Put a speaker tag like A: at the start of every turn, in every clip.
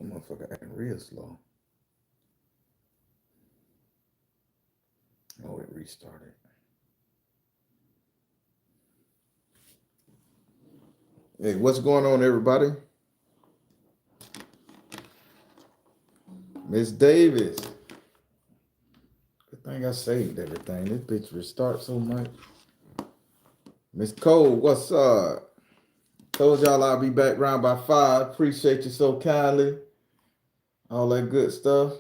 A: Motherfucker acting real slow. Oh, it restarted. Hey, what's going on, everybody? Miss Davis. Good thing I saved everything. This bitch restart so much. Miss Cole, what's up? Told y'all I'll be back round by 5. Appreciate you so kindly. All that good stuff.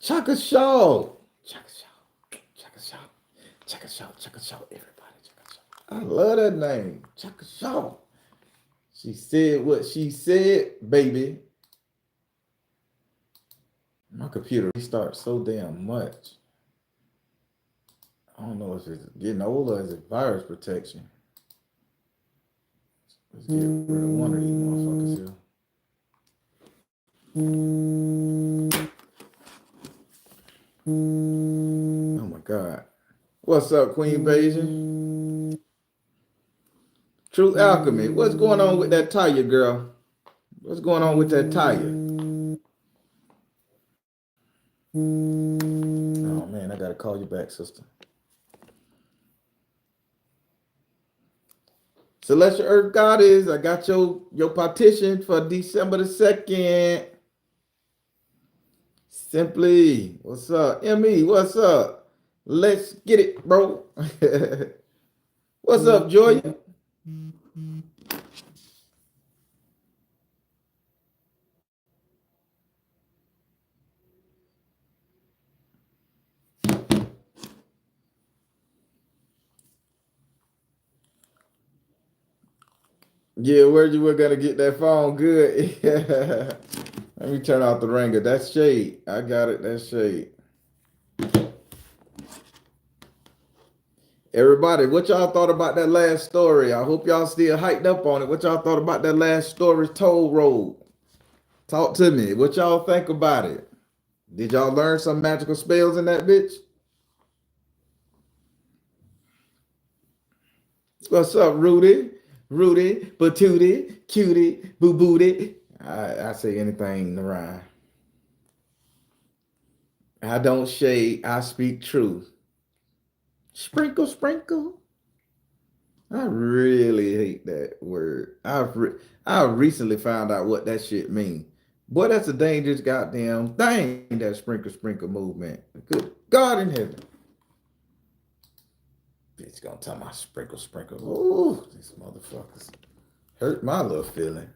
A: Chaka Shaw. Chaka Shaw. Chaka Shaw. Chaka Shaw. Chaka Shaw. Everybody. Chaka Shaw. I love that name. Chaka Shaw. She said what she said, baby. My computer restarts so damn much. I don't know if it's getting older or is it virus protection. Let's get rid of one of these motherfuckers here. Oh my God. What's up, Queen Beijing? True Alchemy. What's going on with that tire, girl? What's going on with that tire? Oh man, I gotta call you back, sister. Celestial Earth Goddess, I got your partition for December the 2nd. Simply, what's up? ME, what's up? Let's get it, bro. What's up, Joy? Yeah, where you were gonna get that phone? Good. Let me turn off the ringer. That's shade. I got it. That's shade. Everybody, what y'all thought about that last story? I hope y'all still hyped up on it. What y'all thought about that last story, Toll Road? Talk to me. What y'all think about it? Did y'all learn some magical spells in that bitch? What's up, Rudy? Rudy, Batootie, Cutie, Boo Booty. I say anything in the rhyme. I don't shade, I speak truth. Sprinkle, sprinkle. I really hate that word. I recently found out what that shit means. Boy, that's a dangerous goddamn thing, that sprinkle, sprinkle movement. Good God in heaven. Bitch gonna tell my sprinkle, sprinkle. Ooh, these motherfuckers hurt my little feeling.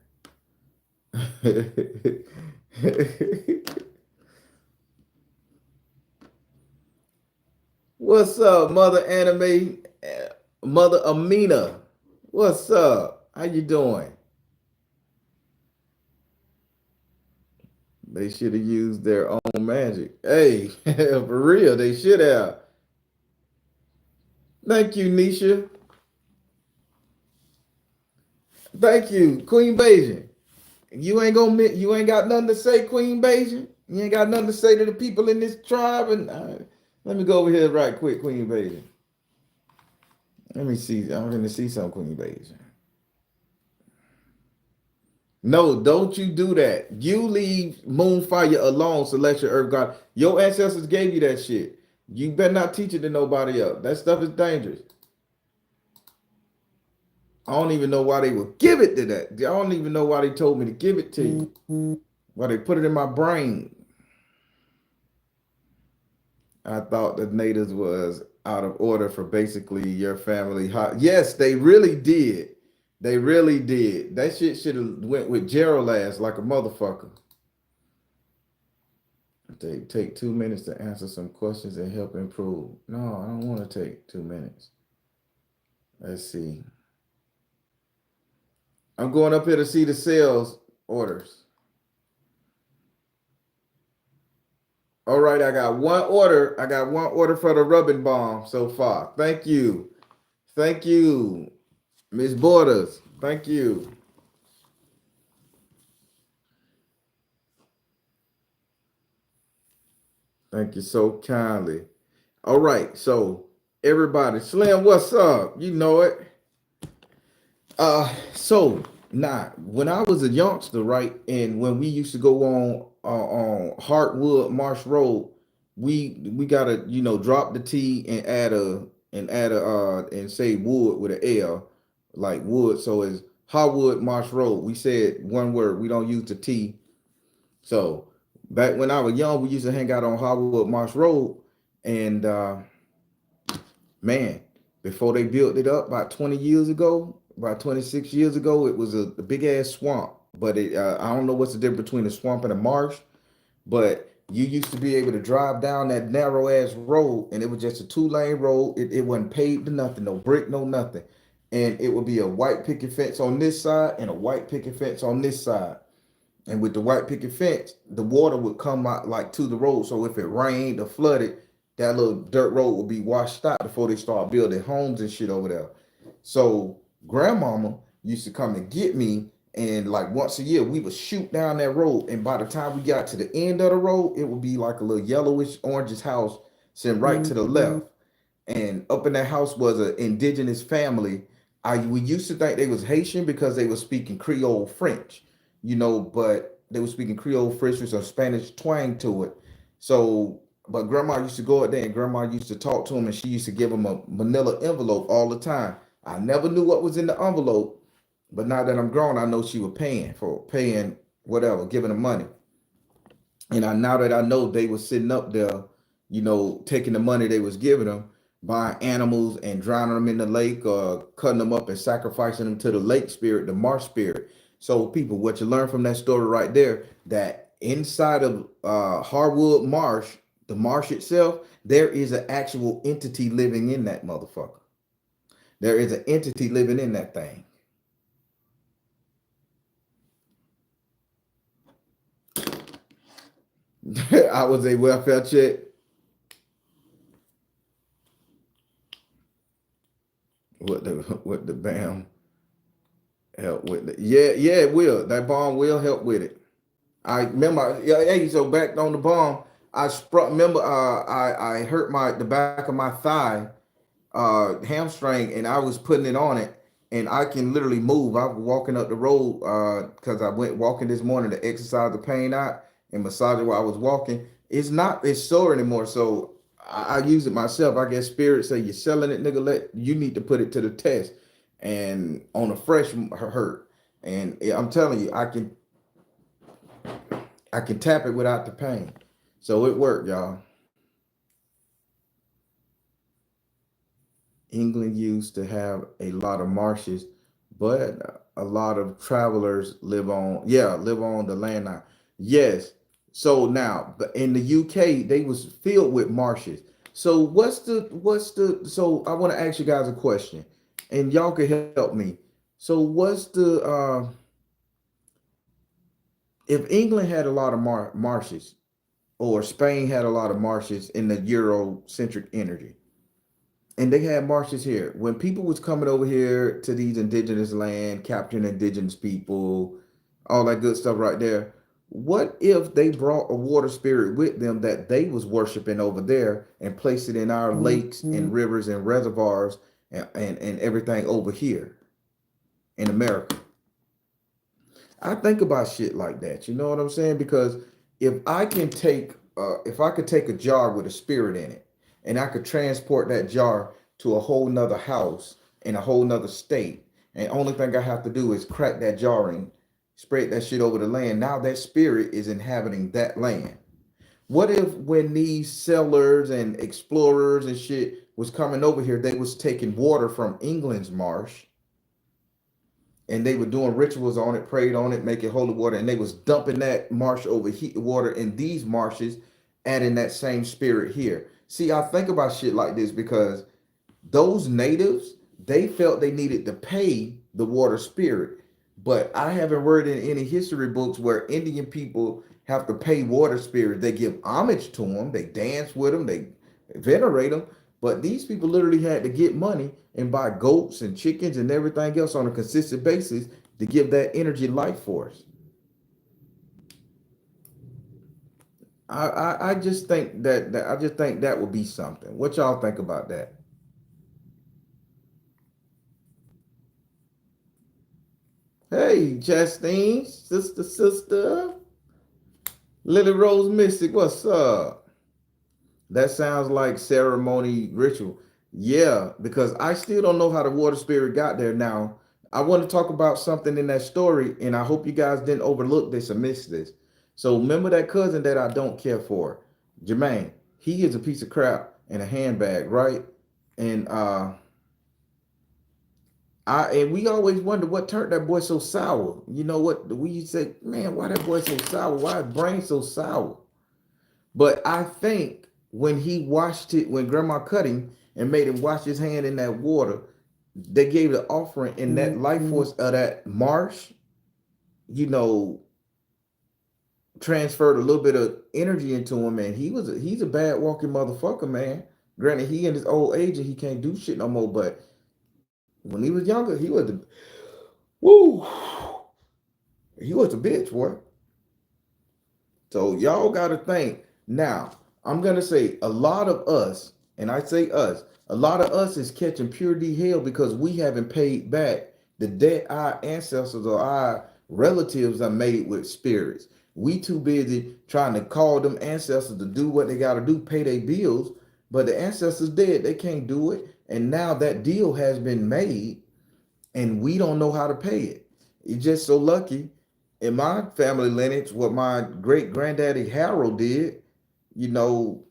A: What's up, Mother Anime? Mother Amina? What's up? How you doing? They should have used their own magic. Hey, for real, they should have. Thank you, Nisha. Thank you, Queen Beijing. You ain't got nothing to say, Queen Beijing. You ain't got nothing to say to the people in this tribe. And let me go over here right quick, Queen Beijing. Let me see. I'm going to see some Queen Beijing. No, don't you do that. You leave Moonfire alone, Celestial Earth God. Your ancestors gave you that shit. You better not teach it to nobody else. That stuff is dangerous. I don't even know why they would give it to that. I don't even know why they told me to give it to you. Why they put it in my brain. I thought the natives was out of order for basically your family. Yes, they really did. They really did. That shit should have went with Gerald ass like a motherfucker. They take 2 minutes to answer some questions and help improve. No, I don't want to take 2 minutes. Let's see. I'm going up here to see the sales orders. All right, I got one order. I got one order for the rubbing bomb so far. Thank you. Thank you, Miss Borders. Thank you. Thank you so kindly. All right, so everybody, Slim, what's up? You know it. So now when I was a youngster, right, and when we used to go on Hartwood Marsh Road, we gotta drop the T and add a and say wood with an L, like wood. So it's Hartwood Marsh Road. We said one word. We don't use the T. So back when I was young, we used to hang out on Hartwood Marsh Road, and man, before they built it up about 20 years ago, about 26 years ago, it was a big ass swamp. But I don't know what's the difference between a swamp and a marsh, but you used to be able to drive down that narrow ass road, and it was just a two-lane road. It wasn't paved to nothing, no brick, no nothing. And it would be a white picket fence on this side and a white picket fence on this side. And with the white picket fence, the water would come out like to the road. So if it rained or flooded, that little dirt road would be washed out before they start building homes and shit over there. So grandmama used to come and get me, and like once a year we would shoot down that road. And by the time we got to the end of the road, it would be like a little yellowish orangish house sitting right to the left, and up in that house was an indigenous family. We used to think they was Haitian because they were speaking Creole French, but they were speaking Creole French with some Spanish twang to it. So, but grandma used to go out there and grandma used to talk to him, and she used to give him a manila envelope all the time. I never knew what was in the envelope, but now that I'm grown, I know she was paying whatever, giving them money. And now that I know they were sitting up there, taking the money they was giving them, buying animals and drowning them in the lake, or cutting them up and sacrificing them to the lake spirit, the marsh spirit. So, people, what you learn from that story right there, that inside of Harwood Marsh, the marsh itself, there is an actual entity living in that motherfucker. There is an entity living in that thing. I was a welfare check. What the BAM help with it? Yeah, it will. That bomb will help with it. I remember, yeah, hey, so back on the bomb, remember, I hurt the back of my thigh, hamstring, and I was putting it on it, and I can literally move. I was walking up the road because I went walking this morning to exercise the pain out and massage it while I was walking. It's sore anymore, so I use it myself. I guess spirit say you're selling it, nigga. You need to put it to the test, and on a fresh hurt. And I'm telling you, I can tap it without the pain. So it worked, y'all. England used to have a lot of marshes, but a lot of travelers live on the land now. Yes. So now, in the UK, they was filled with marshes. So so I want to ask you guys a question, and y'all can help me. So what's the if England had a lot of marshes, or Spain had a lot of marshes in the Eurocentric energy, and they had marshes here. When people was coming over here to these indigenous land, capturing indigenous people, all that good stuff right there. What if they brought a water spirit with them that they was worshiping over there and placed it in our lakes and rivers and reservoirs and everything over here in America? I think about shit like that. You know what I'm saying? Because if I could take a jar with a spirit in it, and I could transport that jar to a whole nother house in a whole nother state, and only thing I have to do is crack that jar and spread that shit over the land. Now that spirit is inhabiting that land. What if when these settlers and explorers and shit was coming over here, they was taking water from England's marsh, and they were doing rituals on it, prayed on it, making holy water, and they was dumping that marsh over water in these marshes, adding that same spirit here. See, I think about shit like this because those natives, they felt they needed to pay the water spirit, But I haven't read in any history books where Indian people have to pay water spirits. They give homage to them, they dance with them, they venerate them. But these people literally had to get money and buy goats and chickens and everything else on a consistent basis to give that energy life force. I just think that I just think that would be something. What y'all think about that? Hey, Justine, sister, Lily Rose Mystic, what's up? That sounds like ceremony ritual. Yeah, because I still don't know how the water spirit got there. Now, I want to talk about something in that story, and I hope you guys didn't overlook this or miss this. So remember that cousin that I don't care for, Jermaine. He is a piece of crap and a handbag, right? And we always wonder what turned that boy so sour. You know what? We say, man, why that boy so sour? Why his brain so sour? But I think when he washed it, when grandma cut him and made him wash his hand in that water, they gave the offering and that life force of that marsh, you know, transferred a little bit of energy into him, and he's a bad walking motherfucker, man. Granted, he in his old age and he can't do shit no more, but when he was younger, he was the woo, he was a bitch, boy. So y'all got to think. Now, I'm going to say a lot of us, and I say us, a lot of us is catching pure D hell because we haven't paid back the debt our ancestors or our relatives are made with spirits. We too busy trying to call them ancestors to do what they got to do, pay their bills, but the ancestors dead. They can't do it. And now that deal has been made and we don't know how to pay it. It's just so lucky in my family lineage, what my great granddaddy Harold did, you know,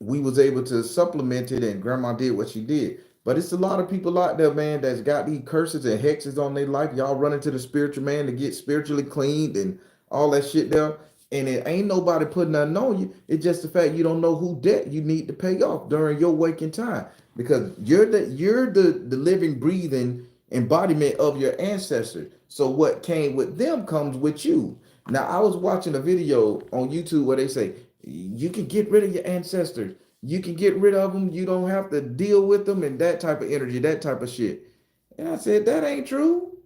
A: we was able to supplement it and grandma did what she did. But it's a lot of people out there, man, that's got these curses and hexes on their life. Y'all run into the spiritual man to get spiritually cleaned and all that shit there. And it ain't nobody putting nothing on you. It's just the fact you don't know who debt you need to pay off during your waking time. Because you're the living, breathing embodiment of your ancestors. So what came with them comes with you. Now I was watching a video on YouTube where they say you can get rid of your ancestors. You can get rid of them. You don't have to deal with them and that type of energy, that type of shit. And I said, that ain't true.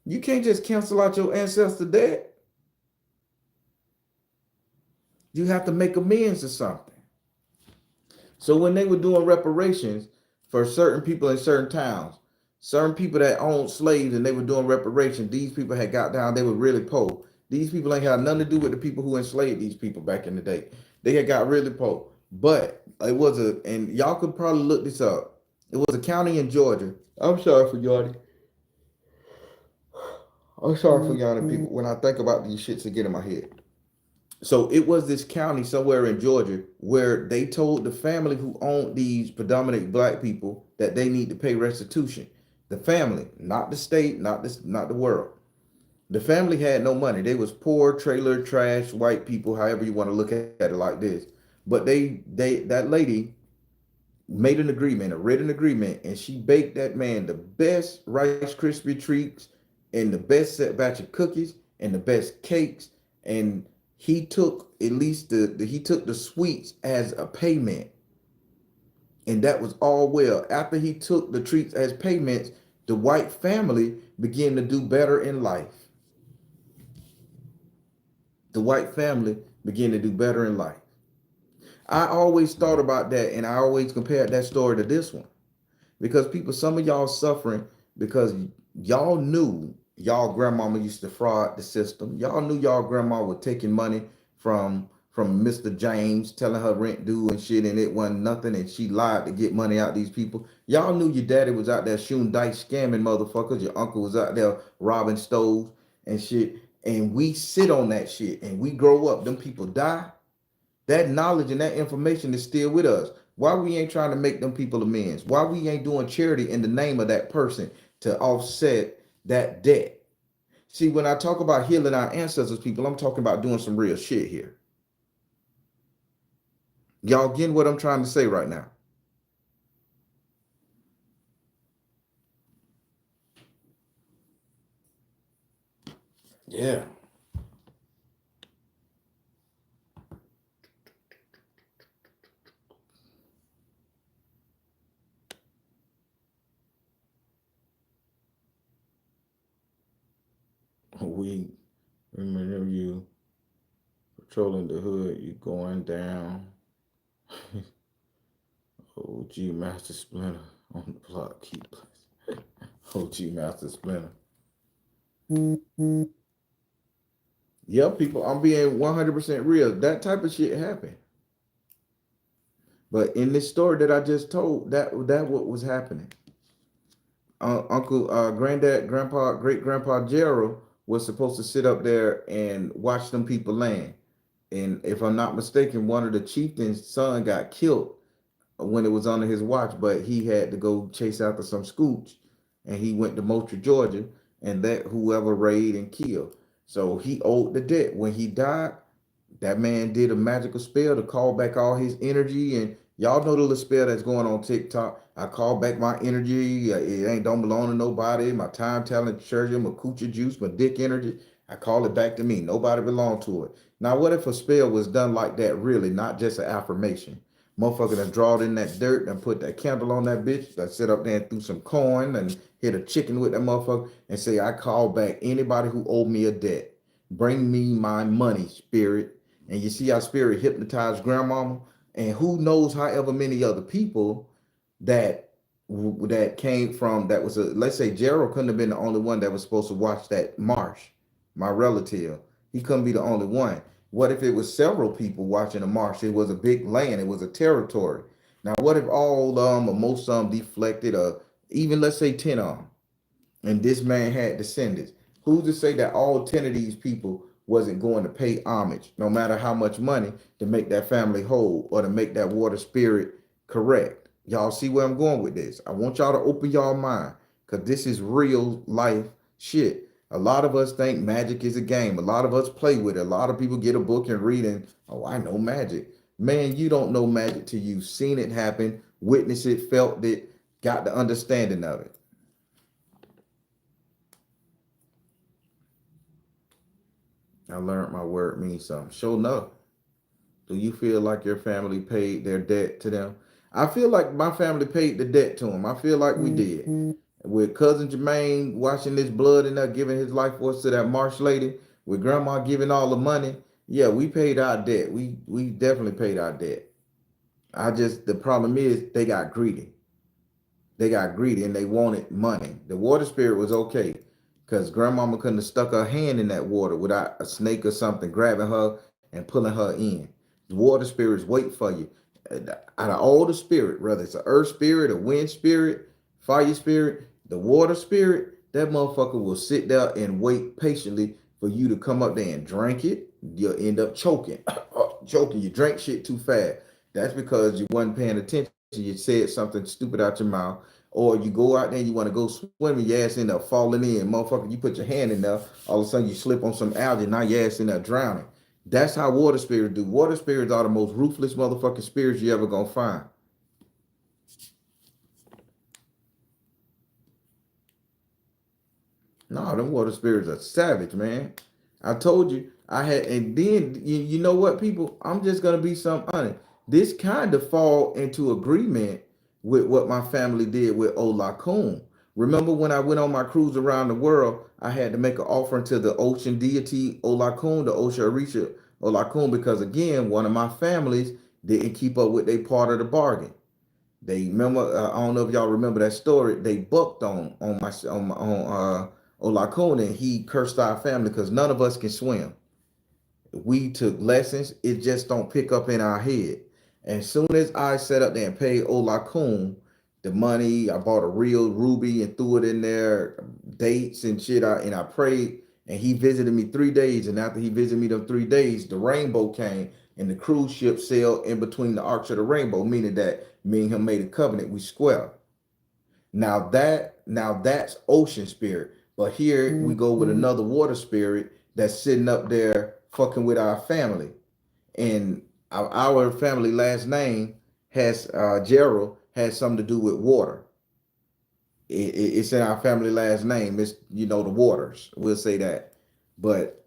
A: You can't just cancel out your ancestor debt. You have to make amends or something. So when they were doing reparations for certain people in certain towns, certain people that owned slaves and they were doing reparations, these people had got down, they were really poor. These people ain't had nothing to do with the people who enslaved these people back in the day. They had got really poor. But it was and y'all could probably look this up. It was a county in Georgia. I'm sorry for yawning. I'm sorry for yawning, people. When I think about these shits that get in my head. So it was this county somewhere in Georgia where they told the family who owned these predominant black people that they need to pay restitution. The family, not the state, not the world. The family had no money. They was poor, trailer, trash, white people, however you want to look at it like this. But that lady made an agreement, a written agreement, and she baked that man the best Rice Krispie treats and the best set batch of cookies and the best cakes. And he took at least he took the sweets as a payment. And that was all well. After he took the treats as payments, the white family began to do better in life. The white family began to do better in life. I always thought about that and I always compared that story to this one. Because people, some of y'all suffering because y'all knew y'all grandmama used to fraud the system. Y'all knew y'all grandma was taking money from Mr. James, telling her rent due and shit, and it wasn't nothing, and she lied to get money out these people. Y'all knew your daddy was out there shooting dice, scamming motherfuckers. Your uncle was out there robbing stores and shit. And we sit on that shit and we grow up. Them people die. That knowledge and that information is still with us. Why we ain't trying to make them people amends? Why we ain't doing charity in the name of that person to offset that debt? See, when I talk about healing our ancestors, people, I'm talking about doing some real shit here. Y'all getting what I'm trying to say right now? Yeah. We remember you patrolling the hood, you going down. OG Master Splinter on the block, keep place. OG Master Splinter. Yeah, people, I'm being 100% real. That type of shit happened. But in this story that I just told, that what was happening. Uncle, Granddad, Grandpa, Great Grandpa Gerald was supposed to sit up there and watch them people land. And if I'm not mistaken, one of the chieftains' son got killed when it was under his watch, but he had to go chase after some scooch, and he went to Moultrie, Georgia, and that whoever raided and killed. So he owed the debt. When he died, that man did a magical spell to call back all his energy, and y'all know the little spell that's going on TikTok. I call back my energy. It ain't don't belong to nobody. My time, talent, treasure, my coochie juice, my dick energy. I call it back to me. Nobody belong to it. Now, what if a spell was done like that, really, not just an affirmation? Motherfucker that drawed in that dirt and put that candle on that bitch, that sit up there and threw some corn and hit a chicken with that motherfucker and say, I call back anybody who owed me a debt. Bring me my money, spirit. And you see how spirit hypnotized grandmama, and who knows however many other people that that came from that was a, let's say Gerald couldn't have been the only one that was supposed to watch that marsh, my relative. He couldn't be the only one. What if it was several people watching the marsh? It was a big land, it was a territory. Now what if all or most of them deflected, or even let's say 10 of them, and this man had descendants? Who's to say that all 10 of these people wasn't going to pay homage, no matter how much money, to make that family whole or to make that water spirit correct? Y'all see where I'm going with this? I want y'all to open y'all mind, because this is real life shit. A lot of us think magic is a game. A lot of us play with it. A lot of people get a book and read and, oh, I know magic. Man, you don't know magic till you've seen it happen, witnessed it, felt it, got the understanding of it. I learned my word means something. Sure enough. Do you feel like your family paid their debt to them? I feel like my family paid the debt to them. I feel like we did. With cousin Jermaine washing his blood and there, giving his life force to that marsh lady, with grandma giving all the money. Yeah, we paid our debt. We definitely paid our debt. I just the problem is they got greedy. They got greedy and they wanted money. The water spirit was okay because grandmama couldn't have stuck her hand in that water without a snake or something grabbing her and pulling her in. The water spirits wait for you. Out of all the spirit, whether it's an earth spirit, a wind spirit, fire spirit, the water spirit, that motherfucker will sit there and wait patiently for you to come up there and drink it. You'll end up choking. Choking. You drank shit too fast. That's because you wasn't paying attention. You said something stupid out your mouth, or you go out there and you want to go swimming, your ass end up falling in. Motherfucker, you put your hand in there, all of a sudden you slip on some algae, now your ass in there drowning. That's how water spirits do. Water spirits are the most ruthless motherfucking spirits you ever gonna find. No, them water spirits are savage, man. I told you I had, and then you know what, people? I'm just gonna be some honest. This kind of fall into agreement with what my family did with Olakun. Remember when I went on my cruise around the world, I had to make an offering to the ocean deity Olakun, the Osha Orisha Olakun, because again, one of my families didn't keep up with their part of the bargain. They remember. I don't know if y'all remember that story. They bucked on Olakun, and he cursed our family because none of us can swim. We took lessons. It just don't pick up in our head. As soon as I sat up there and paid Olakun the money, I bought a real ruby and threw it in there, dates and shit. I prayed, and he visited me 3 days. And after he visited me them 3 days, the rainbow came, and the cruise ship sailed in between the arcs of the rainbow, meaning that me and him made a covenant. We square. Now that's ocean spirit. But here we go with another water spirit that's sitting up there fucking with our family. And our family last name has Gerald has something to do with water. It's in our family last name. It's the waters. We'll say that. But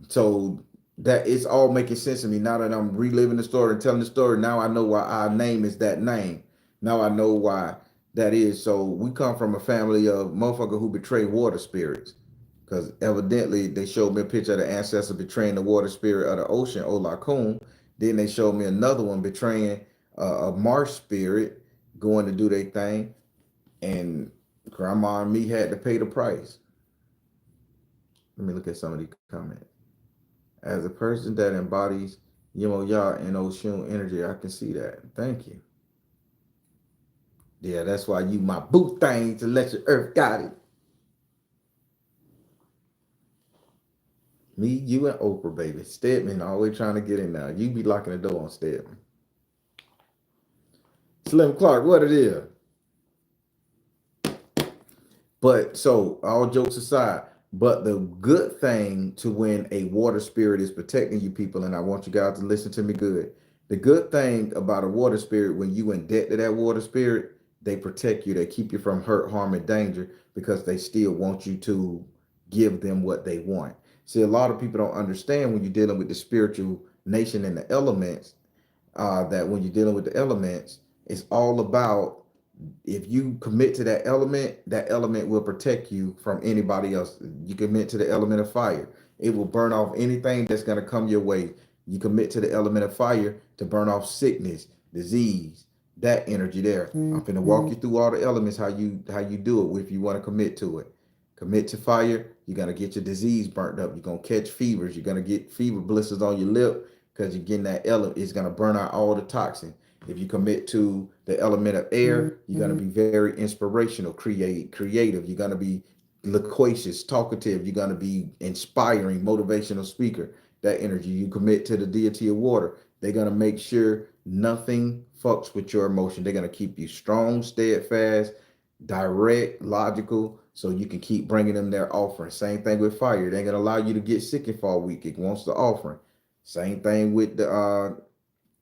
A: so that it's all making sense to me now that I'm reliving the story and telling the story. Now I know why our name is that name. Now I know why that is. So we come from a family of motherfuckers who betray water spirits. Because evidently they showed me a picture of the ancestor betraying the water spirit of the ocean, Olakun. Then they showed me another one betraying a marsh spirit going to do their thing. And grandma and me had to pay the price. Let me look at some of these comments. As a person that embodies Yemo-Ya and Oshun energy, I can see that. Thank you. Yeah, that's why you my boot thing to let your earth got it. Me, you, and Oprah, baby. Stedman always trying to get in now. You be locking the door on Stedman. Slim Clark, what it is? But so all jokes aside, but the good thing to when a water spirit is protecting you people, and I want you guys to listen to me good. The good thing about a water spirit, when you in debt to that water spirit, they protect you. They keep you from hurt, harm, and danger because they still want you to give them what they want. See, a lot of people don't understand when you're dealing with the spiritual nation and the elements, that when you're dealing with the elements, it's all about if you commit to that element will protect you from anybody else. You commit to the element of fire, it will burn off anything that's going to come your way. You commit to the element of fire to burn off sickness, disease, that energy there. I'm going to walk you through all the elements, how you do it if you want to commit to it. Commit to fire, you're going to get your disease burnt up. You're going to catch fevers. You're going to get fever blisters on your lip because you're getting that element. It's going to burn out all the toxin. If you commit to the element of air, you're going to be very inspirational, creative. You're going to be loquacious, talkative. You're going to be inspiring, motivational speaker. That energy. You commit to the deity of water. They're going to make sure nothing fucks with your emotion. They're going to keep you strong, steadfast, direct, logical, so you can keep bringing them their offering. Same thing with fire. They ain't going to allow you to get sick and fall weak. It wants the offering. Same thing with the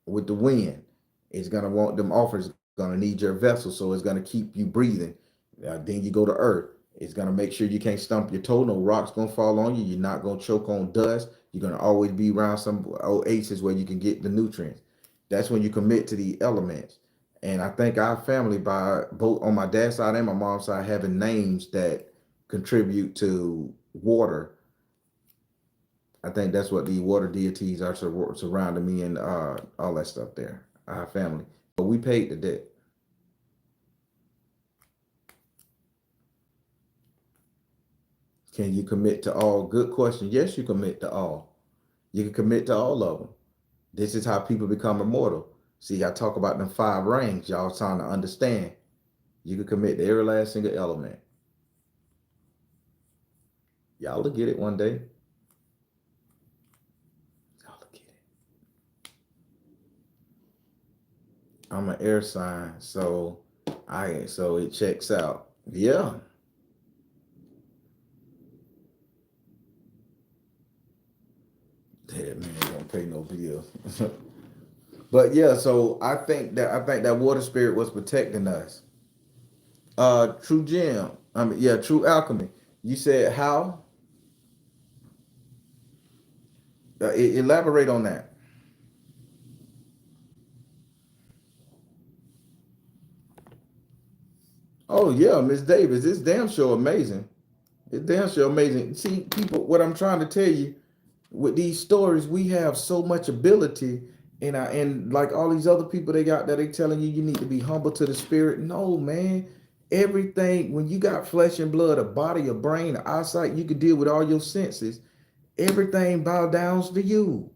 A: wind. It's gonna want them offers, gonna need your vessel, so it's gonna keep you breathing. Then you go to earth. It's gonna make sure you can't stump your toe. No rocks gonna fall on you. You're not gonna choke on dust. You're gonna always be around some oasis where you can get the nutrients. That's when you commit to the elements. And I think our family, by both on my dad's side and my mom's side, having names that contribute to water. I think that's what the water deities are surrounding me and all that stuff there. Our family. But we paid the debt. Can you commit to all? Good question. Yes, you commit to all. You can commit to all of them. This is how people become immortal. See, I talk about them 5 rings. Y'all trying to understand. You can commit to every last single element. Y'all will get it one day. Y'all will get it. I'm an air sign, so it checks out. Yeah. That man don't pay no bills. But yeah, so I think that water spirit was protecting us. True gem. I mean, yeah, true alchemy. You said how? Elaborate on that. Oh yeah, Miss Davis, it's damn sure amazing. It's damn sure amazing. See, people, what I'm trying to tell you with these stories, we have so much ability, and like all these other people they got that they telling you need to be humble to the spirit. No, man. Everything when you got flesh and blood, a body, a brain, an eyesight, you can deal with all your senses. Everything bow down to you.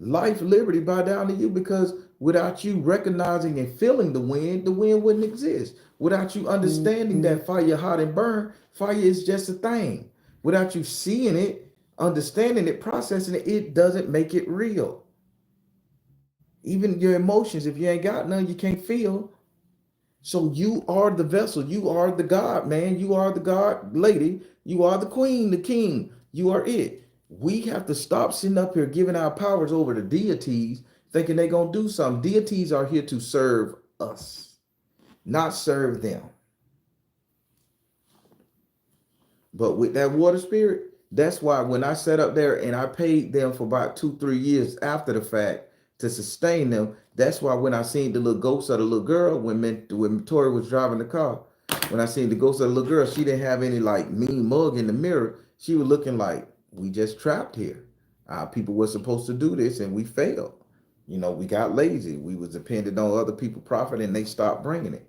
A: Life, liberty bow down to you because without you recognizing and feeling the wind wouldn't exist. Without you understanding that fire hot and burn, fire is just a thing. Without you seeing it, understanding it, processing it, it doesn't make it real. Even your emotions, if you ain't got none, you can't feel. So you are the vessel. You are the God, man. You are the God lady. You are the queen, the king. You are it. We have to stop sitting up here giving our powers over to deities, thinking they're going to do something. Deities are here to serve us, not serve them. But with that water spirit, That's why when I sat up there and I paid them for about 2, 3 years after the fact to sustain them, that's why when I seen the little ghost of the little girl when Tori was driving the car, when I seen the ghost of the little girl, she didn't have any like mean mug in the mirror. She was looking like we just trapped here. Our people were supposed to do this and we failed. We got lazy. We was dependent on other people profit and they stopped bringing it.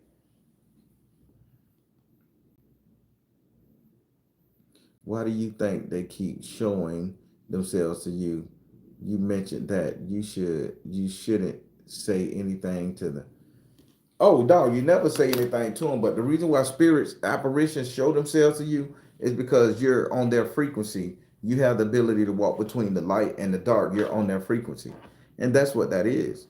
A: Why do you think they keep showing themselves to you? You mentioned that you shouldn't say anything to them. Oh, dog, you never say anything to them. But the reason why spirits, apparitions show themselves to you is because you're on their frequency. You have the ability to walk between the light and the dark. You're on their frequency. And that's what that is.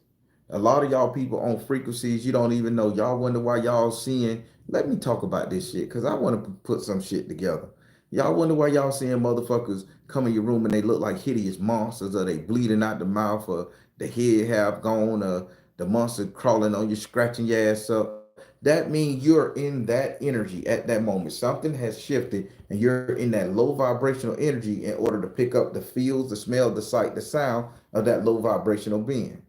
A: A lot of y'all people on frequencies you don't even know. Y'all wonder why y'all seeing. Let me talk about this shit because I want to put some shit together. Y'all wonder why y'all seeing motherfuckers come in your room and they look like hideous monsters, or they bleeding out the mouth, or the head half gone, or the monster crawling on you, scratching your ass up. That means you're in that energy at that moment. Something has shifted and you're in that low vibrational energy in order to pick up the feels, the smell, the sight, the sound of that low vibrational being.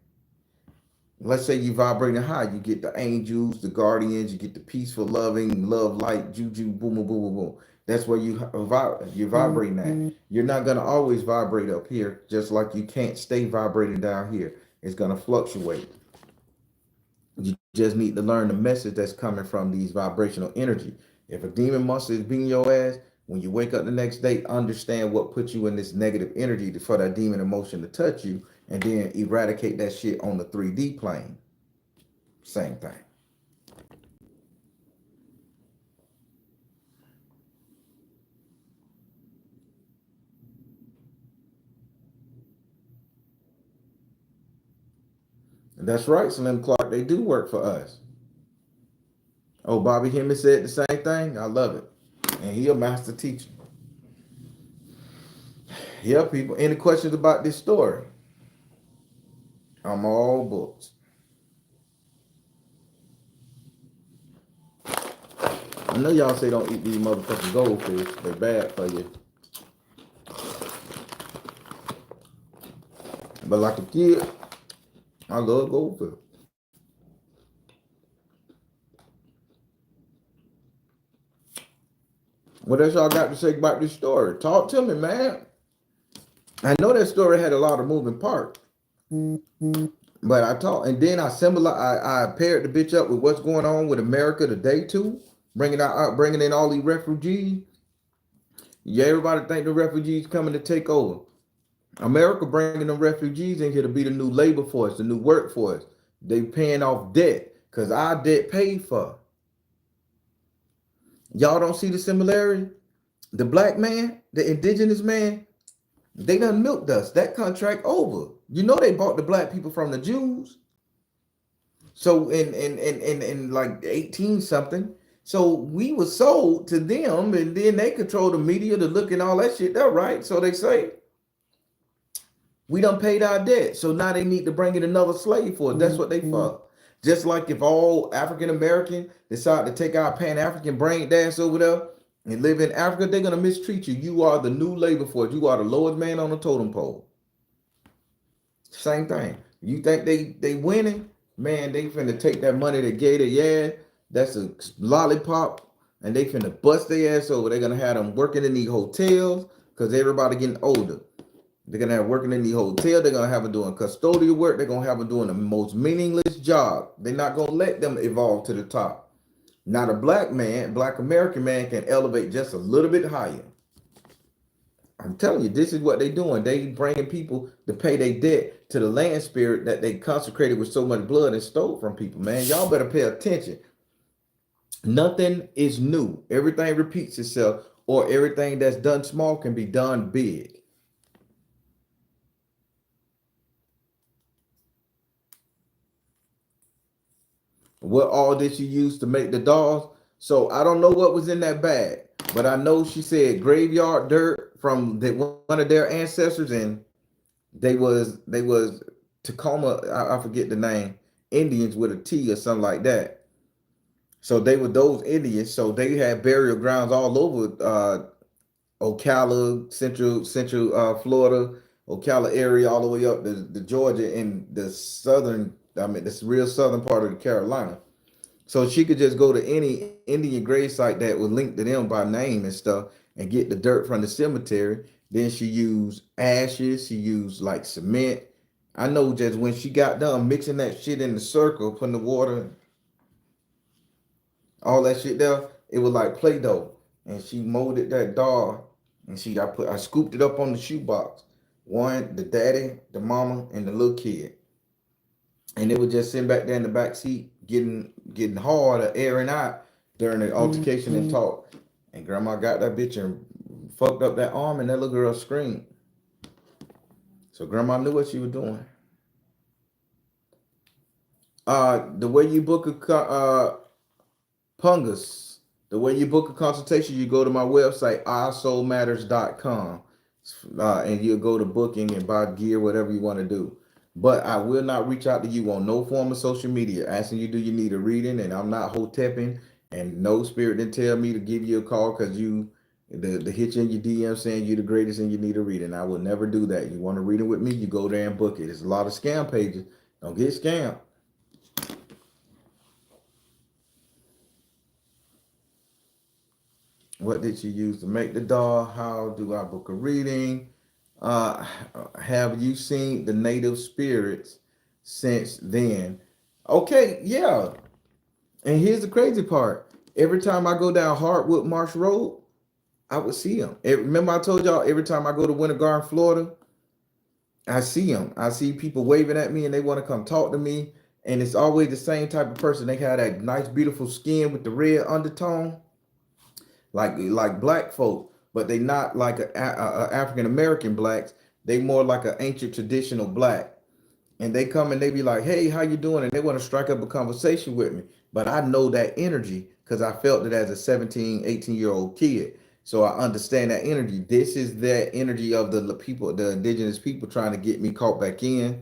A: Let's say you vibrating high, you get the angels, the guardians, you get the peaceful, loving, love, light, juju, boom, boom, boom, boom, boom. That's where you're vibrating at. You're not gonna always vibrate up here, just like you can't stay vibrating down here. It's gonna fluctuate. You just need to learn the message that's coming from these vibrational energy. If a demon monster is beating your ass, when you wake up the next day, understand what put you in this negative energy for that demon emotion to touch you, and then eradicate that shit on the 3D plane. Same thing. And that's right, Slim Clark. They do work for us. Oh, Bobby Hemming said the same thing. I love it. And he a master teacher. Yeah, people. Any questions about this story? I'm all books. I know y'all say don't eat these motherfucking goldfish. They're bad for you. But like a kid, I love goldfish. What else y'all got to say about this story? Talk to me, man. I know that story had a lot of moving parts. But I talk, and then I symbolize. I paired the bitch up with what's going on with America today too, bringing in all these refugees. Yeah, everybody think the refugees coming to take over. America bringing the refugees in here to be the new labor force, the new workforce. They paying off debt because our debt paid for. Y'all don't see the similarity. The black man, the indigenous man, they done milked us. That contract over. You know they bought the black people from the Jews. So in like 18 something. So we were sold to them, and then they control the media, the look and all that shit. They're right. So they say we done paid our debt. So now they need to bring in another slave for us. That's what they for. Just like if all African American decide to take our Pan African brain dance over there and live in Africa, they're gonna mistreat you. You are the new labor force. You are the lowest man on the totem pole. Same thing. You think they winning? Man, they finna take that money they gave it. Yeah, that's a lollipop, and they finna bust their ass over. They're gonna have them working in these hotels because everybody getting older. They're gonna have working in the hotel. They're gonna have them doing custodial work. They're gonna have them doing the most meaningless job. They're not gonna let them evolve to the top. Now the black man, black American man, can elevate just a little bit higher. I'm telling you, this is what they're doing. They bringing people to pay their debt to the land spirit that they consecrated with so much blood and stole from people. Man, y'all better pay attention. Nothing is new. Everything repeats itself, or everything that's done small can be done big. What all did she use to make the dolls? So I don't know what was in that bag, but I know she said graveyard dirt from one of their ancestors, and they was Tacoma. I forget the name. Indians with a T or something like that. So they were those Indians. So they had burial grounds all over. Ocala, central Florida, Ocala area, all the way up to Georgia and the southern. I mean, this real southern part of the Carolina. So she could just go to any Indian grave site that was linked to them by name and stuff and get the dirt from the cemetery. Then she used ashes. She used like cement. I know just when she got done mixing that shit in the circle, putting the water, all that shit there, it was like Play-Doh. And she molded that doll and I scooped it up on the shoebox. One, the daddy, the mama, and the little kid. And it was just sitting back there in the back seat, getting hard or airing out during the altercation and talk. And grandma got that bitch and fucked up that arm, and that little girl screamed. So grandma knew what she was doing. The way you book a Pungus, the way you book a consultation, you go to my website, oursoulmatters.com, and you'll go to booking and buy gear, whatever you want to do. But I will not reach out to you on no form of social media asking you, do you need a reading? And I'm not hotepping, and no spirit didn't tell me to give you a call because the hit you in your DM saying you're the greatest and you need a reading. I will never do that. You want a reading with me, you go there and book it. There's a lot of scam pages. Don't get scammed. What did you use to make the doll? How do I book a reading? Uh, have you seen the native spirits since then? Okay, yeah. And here's the crazy part. Every time I go down Hardwood Marsh Road, I would see them. Remember I told y'all every time I go to Winter Garden, Florida, I see them. I see people waving at me and they want to come talk to me. And it's always the same type of person. They have that nice, beautiful skin with the red undertone like black folk, but they not like a African American blacks. They more like an ancient traditional black. And they come and they be like, "Hey, how you doing?" And they want to strike up a conversation with me. But I know that energy because I felt it as a 17, 18-year-old kid. So I understand that energy. This is that energy of the people, the indigenous people trying to get me caught back in,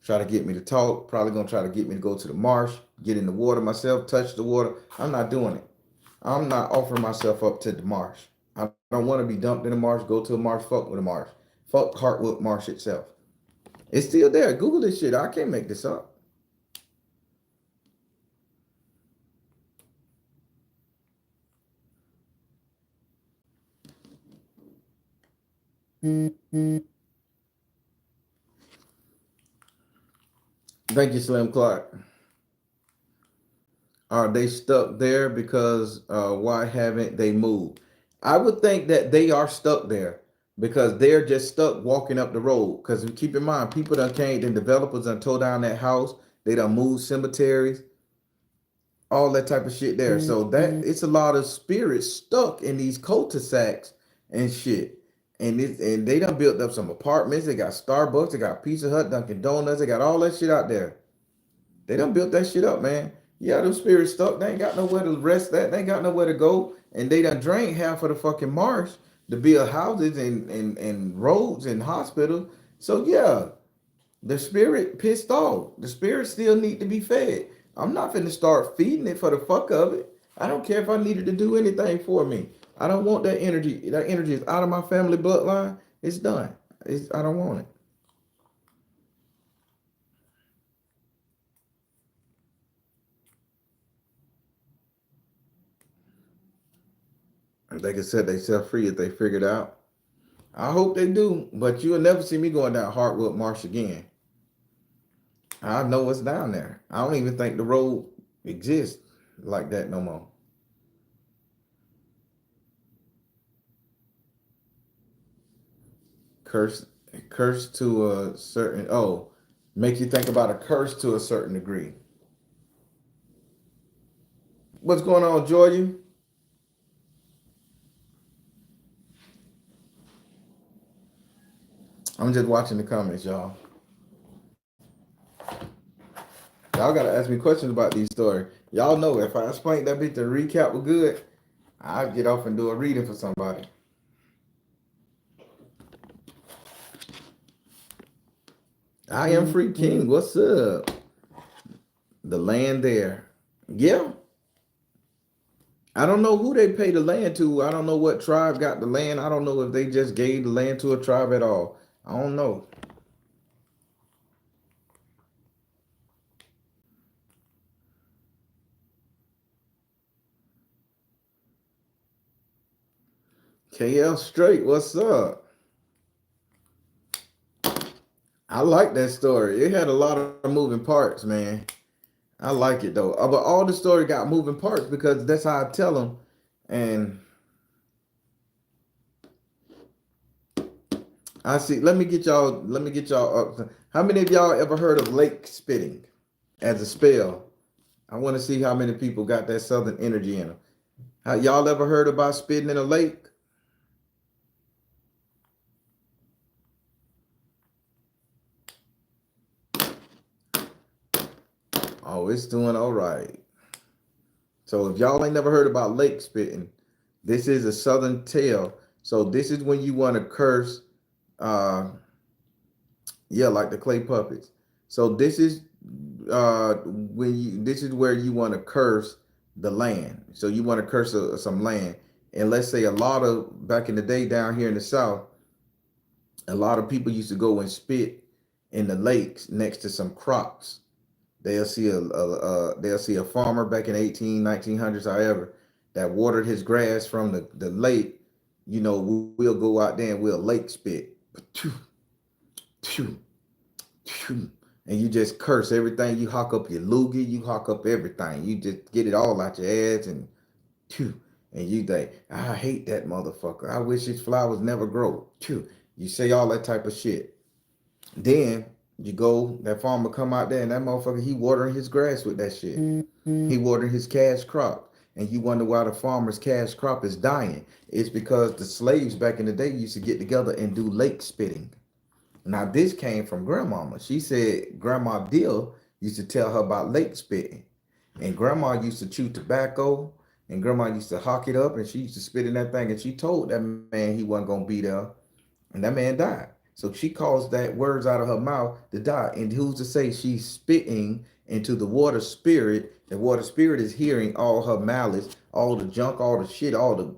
A: try to get me to talk, probably gonna try to get me to go to the marsh, get in the water myself, touch the water. I'm not doing it. I'm not offering myself up to the marsh. I don't want to be dumped in the marsh, go to a marsh, fuck with a marsh. Fuck Heartwood Marsh itself. It's still there. Google this shit. I can't make this up. Thank you, Slim Clark. Are they stuck there because why haven't they moved? I would think that they are stuck there because they're just stuck walking up the road. Because keep in mind, people done came and developers done tore down that house. They done moved cemeteries, all that type of shit there. So that it's a lot of spirits stuck in these cul-de-sacs and shit. And they done built up some apartments. They got Starbucks, they got Pizza Hut, Dunkin' Donuts, they got all that shit out there. They done built that shit up, man. Yeah, them spirits stuck. They ain't got nowhere to rest at. They ain't got nowhere to go. And they done drained half of the fucking marsh to build houses and roads and hospitals. So yeah, the spirit pissed off. The spirit still need to be fed. I'm not finna start feeding it for the fuck of it. I don't care if I needed to do anything for me. I don't want that energy. That energy is out of my family bloodline. It's done. I don't want it. They can set themselves free if they figure it out. I hope they do, but you'll never see me going down Hardwood Marsh again. I know what's down there. I don't even think the road exists like that no more. Curse, curse to a certain make you think about a curse to a certain degree. What's going on, Jordan? I'm just watching the comments, y'all. Y'all gotta ask me questions about these stories. Y'all know if I explain that bit, the recap was good, I'll get off and do a reading for somebody. I am free king. What's up? The land there. Yeah. I don't know who they pay the land to. I don't know what tribe got the land. I don't know if they just gave the land to a tribe at all. I don't know. KL Straight, what's up? I like that story. It had a lot of moving parts, man. I like it though. But all the story got moving parts because that's how I tell them. And I see. Let me get y'all. Let me get y'all up. How many of y'all ever heard of lake spitting as a spell? I want to see how many people got that southern energy in them. Y'all ever heard about spitting in a lake? Oh, it's doing all right. So if y'all ain't never heard about lake spitting, this is a southern tale. So this is when you want to curse, uh, yeah, like the clay puppets. So this is when you this is where you want to curse the land. So you want to curse some land, and let's say a lot of back in the day down here in the south, a lot of people used to go and spit in the lakes next to some crops. They'll see a farmer back in 1900s, however, that watered his grass from the lake. You know, we'll go out there and we'll lake spit. And you just curse everything. You hawk up your loogie, you hawk up everything. You just get it all out your ass and you think, I hate that motherfucker. I wish his flowers never grow. You say all that type of shit. Then you go, that farmer come out there and that motherfucker, he watering his grass with that shit. He watering his cash crop. And you wonder why the farmer's cash crop is dying. It's because the slaves back in the day used to get together and do lake spitting. Now this came from grandmama. She said Grandma Dill used to tell her about lake spitting. And grandma used to chew tobacco and grandma used to hawk it up and she used to spit in that thing. And she told that man he wasn't gonna be there. And that man died. So she caused that words out of her mouth to die. And who's to say she's spitting into the water spirit? The water spirit is hearing all her malice, all the junk, all the shit, all the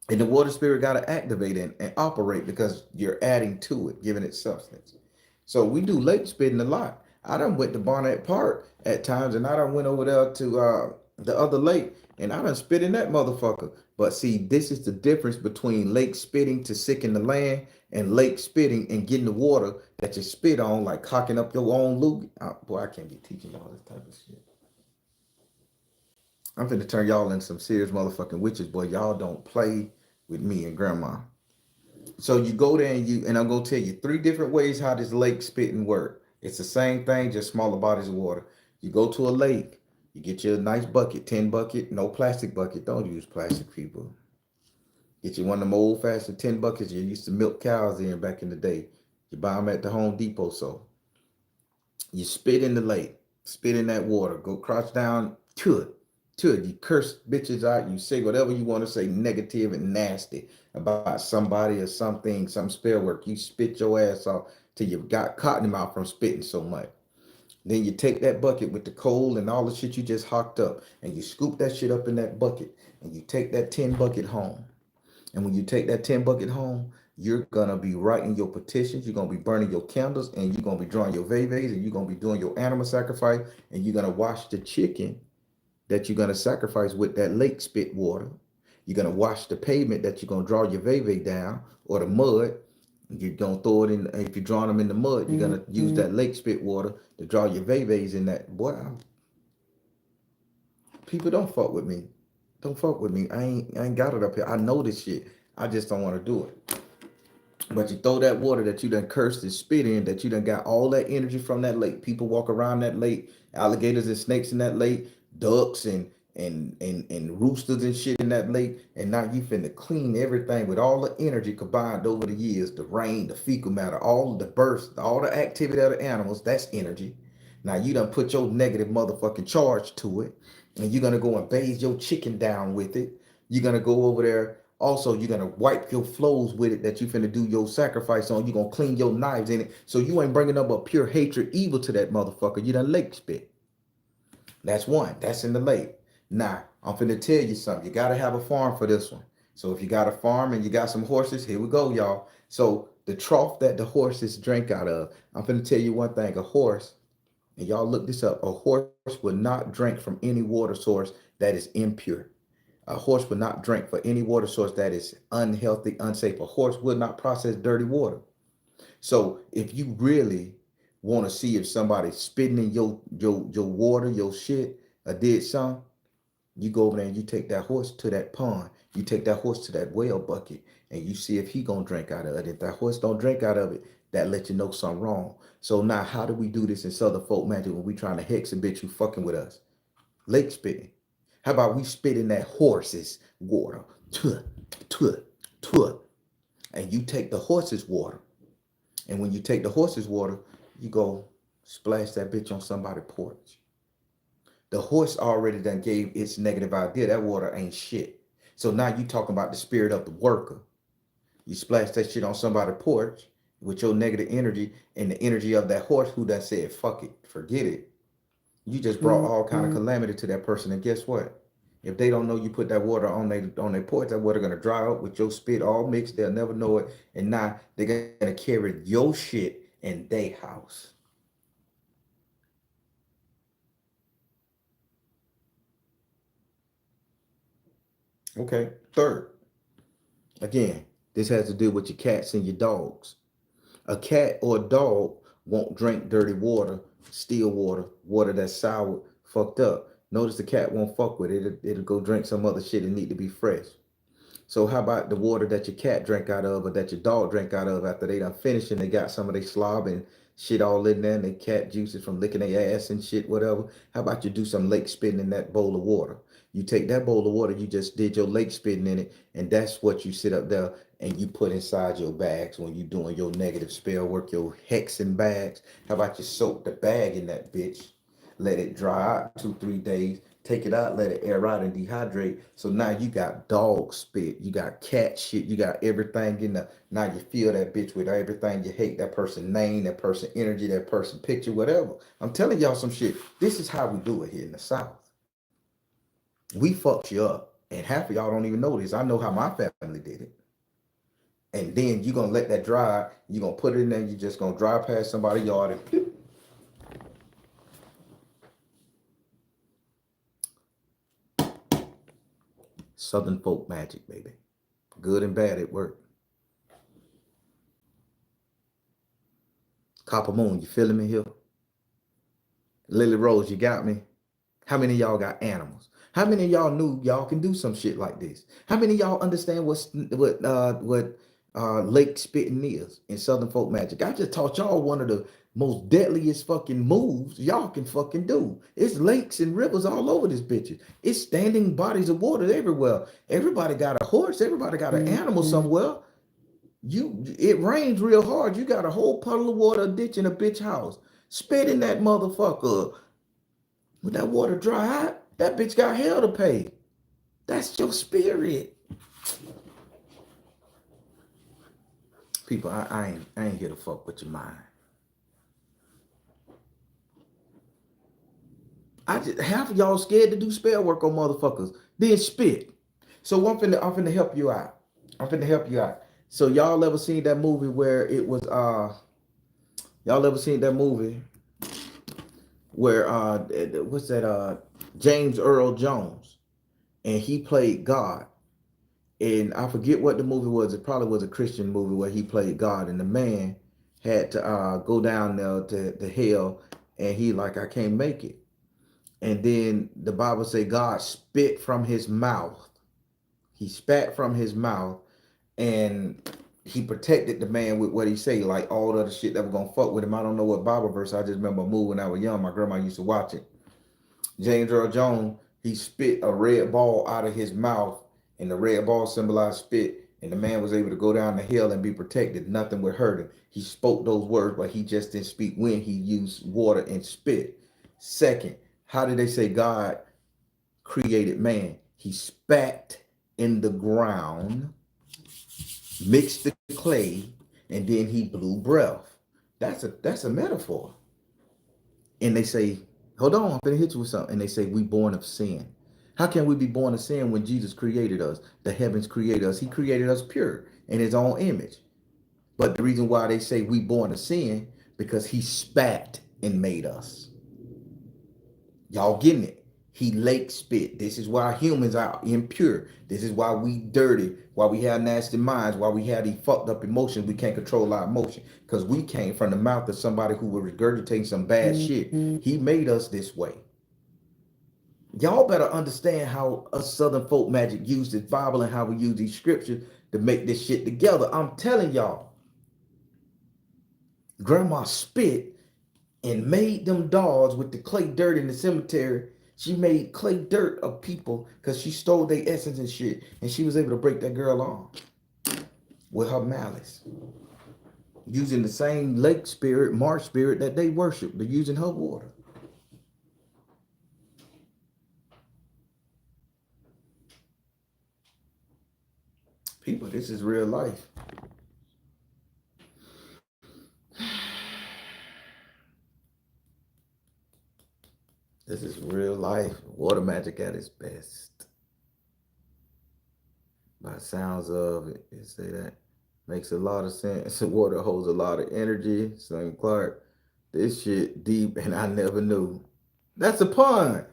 A: and the water spirit got to activate and operate because you're adding to it, giving it substance. So we do lake spitting a lot. I done went to Barnett Park at times, and I done went over there to the other lake, and I done spit in that motherfucker. But see, this is the difference between lake spitting to sicken the land and lake spitting and getting the water that you spit on, like cocking up your own loogie. Oh, boy, I can't be teaching y'all this type of shit. I'm finna turn y'all into some serious motherfucking witches, boy. Y'all don't play with me and grandma. So you go there and I'm gonna tell you three different ways how this lake spitting work. It's the same thing, just smaller bodies of water. You go to a lake, you get you a nice bucket, 10 bucket, no plastic bucket. Don't use plastic, people. Get you one of them old fashioned 10 buckets you used to milk cows in back in the day. You buy them at the Home Depot. So you spit in the lake, spit in that water, go crouch down to it. To it. You curse bitches out, you say whatever you want to say, negative and nasty about somebody or something, some spell work. You spit your ass off till you got cotton mouth from spitting so much. Then you take that bucket with the coal and all the shit you just hocked up, and you scoop that shit up in that bucket, and you take that 10 bucket home. And when you take that 10 bucket home, you're gonna be writing your petitions, you're gonna be burning your candles, and you're gonna be drawing your vevas, and you're gonna be doing your animal sacrifice, and you're gonna wash the chicken that you're gonna sacrifice with that lake spit water. You're gonna wash the pavement that you're gonna draw your veve down, or the mud. You're gonna throw it in. If you're drawing them in the mud, you're gonna use that lake spit water to draw your vevas in that. Boy, people don't fuck with me. Don't fuck with me. I ain't got it up here. I know this shit. I just don't want to do it. But you throw that water that you done cursed and spit in, that you done got all that energy from that lake. People walk around that lake, alligators and snakes in that lake, ducks and roosters and shit in that lake. And now you finna clean everything with all the energy combined over the years, the rain, the fecal matter, all the births, all the activity of the animals, that's energy. Now you done put your negative motherfucking charge to it, and you're gonna go and bathe your chicken down with it. You're gonna go over there. Also, you're gonna wipe your flows with it that you finna do your sacrifice on. You're gonna clean your knives in it. So you ain't bringing up a pure hatred, evil to that motherfucker. You done lake spit. That's one. That's in the lake. Now, I'm finna tell you something. You gotta have a farm for this one. So if you got a farm and you got some horses, here we go, y'all. So the trough that the horses drink out of, I'm finna tell you one thing. A horse, and y'all look this up, a horse will not drink from any water source that is impure. A horse will not drink for any water source that is unhealthy, unsafe. A horse will not process dirty water. So if you really want to see if somebody's spitting in your water, your shit, or did something, you go over there and you take that horse to that pond. You take that horse to that well bucket and you see if he gonna drink out of it. If that horse don't drink out of it, that let you know something wrong. So now how do we do this in Southern folk magic when we trying to hex a bitch who fucking with us? Lake spitting. How about we spit in that horse's water? Tuh, tuh, tuh. And you take the horse's water. And when you take the horse's water, you go splash that bitch on somebody's porch. The horse already done gave its negative idea. That water ain't shit. So now you talking about the spirit of the worker. You splash that shit on somebody's porch with your negative energy and the energy of that horse who done said, fuck it, forget it. You just brought all kind of calamity to that person. And guess what? If they don't know you put that water on their porch, that water gonna dry up with your spit all mixed. They'll never know it. And now they're gonna carry your shit in their house. Okay. Third, again, this has to do with your cats and your dogs. A cat or a dog won't drink dirty water, still water, water that's sour, fucked up. Notice the cat won't fuck with it. It'll go drink some other shit and need to be fresh. So how about the water that your cat drank out of or that your dog drank out of after they done finished and they got some of their slob and shit all in there and they cat juices from licking their ass and shit, whatever. How about you do some lake spitting in that bowl of water? You take that bowl of water, you just did your lake spitting in it, and that's what you sit up there and you put inside your bags when you doing your negative spell work, your hexing bags. How about you soak the bag in that bitch? Let it dry out 2, 3 days. Take it out, let it air out and dehydrate. So now you got dog spit, you got cat shit, you got everything in the. Now you feel that bitch with everything you hate, that person name, that person energy, that person picture, whatever. I'm telling y'all some shit. This is how we do it here in the South. We fucked you up, and half of y'all don't even know this. I know how my family did it. And then you gonna let that dry. You gonna put it in there. You just gonna drive past somebody's yard and Southern folk magic, baby. Good and bad at work. Copper Moon, you feeling me here? Lily Rose, you got me? How many of y'all got animals? How many of y'all knew y'all can do some shit like this? How many of y'all understand what lake spitting is in Southern folk magic? I just taught y'all one of the most deadliest fucking moves y'all can fucking do. It's lakes and rivers all over this bitch. It's standing bodies of water everywhere. Everybody got a horse. Everybody got an animal somewhere. It rains real hard. You got a whole puddle of water, a ditch in a bitch house. Spit in that motherfucker. When that water dry out, that bitch got hell to pay. That's your spirit. People, I ain't here to fuck with your mind. I just half of y'all scared to do spell work on motherfuckers. Then spit. So I'm finna help you out. I'm finna help you out. So y'all ever seen that movie where it was y'all ever seen that movie where what's that James Earl Jones and he played God, and I forget what the movie was. It probably was a Christian movie where he played God, and the man had to go down there to hell, and he like I can't make it, and then the Bible say God spit from his mouth. He spat from his mouth, and he protected the man with what he say, like all the other shit that was gonna fuck with him. I don't know what Bible verse. I just remember a movie when I was young. My grandma used to watch it. James Earl Jones, he spit a red ball out of his mouth, and the red ball symbolized spit, and the man was able to go down the hill and be protected. Nothing would hurt him. He spoke those words, but he just didn't speak when he used water and spit. Second, how did they say God created man? He spat in the ground, mixed the clay, and then he blew breath. That's a metaphor. And they say, hold on, I'm gonna hit you with something. And they say we born of sin. How can we be born of sin when Jesus created us? The heavens created us. He created us pure in his own image. But the reason why they say we born of sin, because he spat and made us. Y'all getting it? He lake spit. This is why humans are impure. This is why we dirty, why we have nasty minds, why we have these fucked up emotions. We can't control our emotion. Because we came from the mouth of somebody who was regurgitating some bad shit. He made us this way. Y'all better understand how us Southern folk magic used this Bible and how we use these scriptures to make this shit together. I'm telling y'all, grandma spit and made them dolls with the clay dirt in the cemetery. She made clay dirt of people because she stole their essence and shit. And she was able to break that girl arm with her malice. Using the same lake spirit, marsh spirit that they worship. They're using her water. People, this is real life. This is real life. Water magic at its best. By sounds of it, you say that makes a lot of sense. Water holds a lot of energy. Son Clark, this shit deep, and I never knew. That's a pun.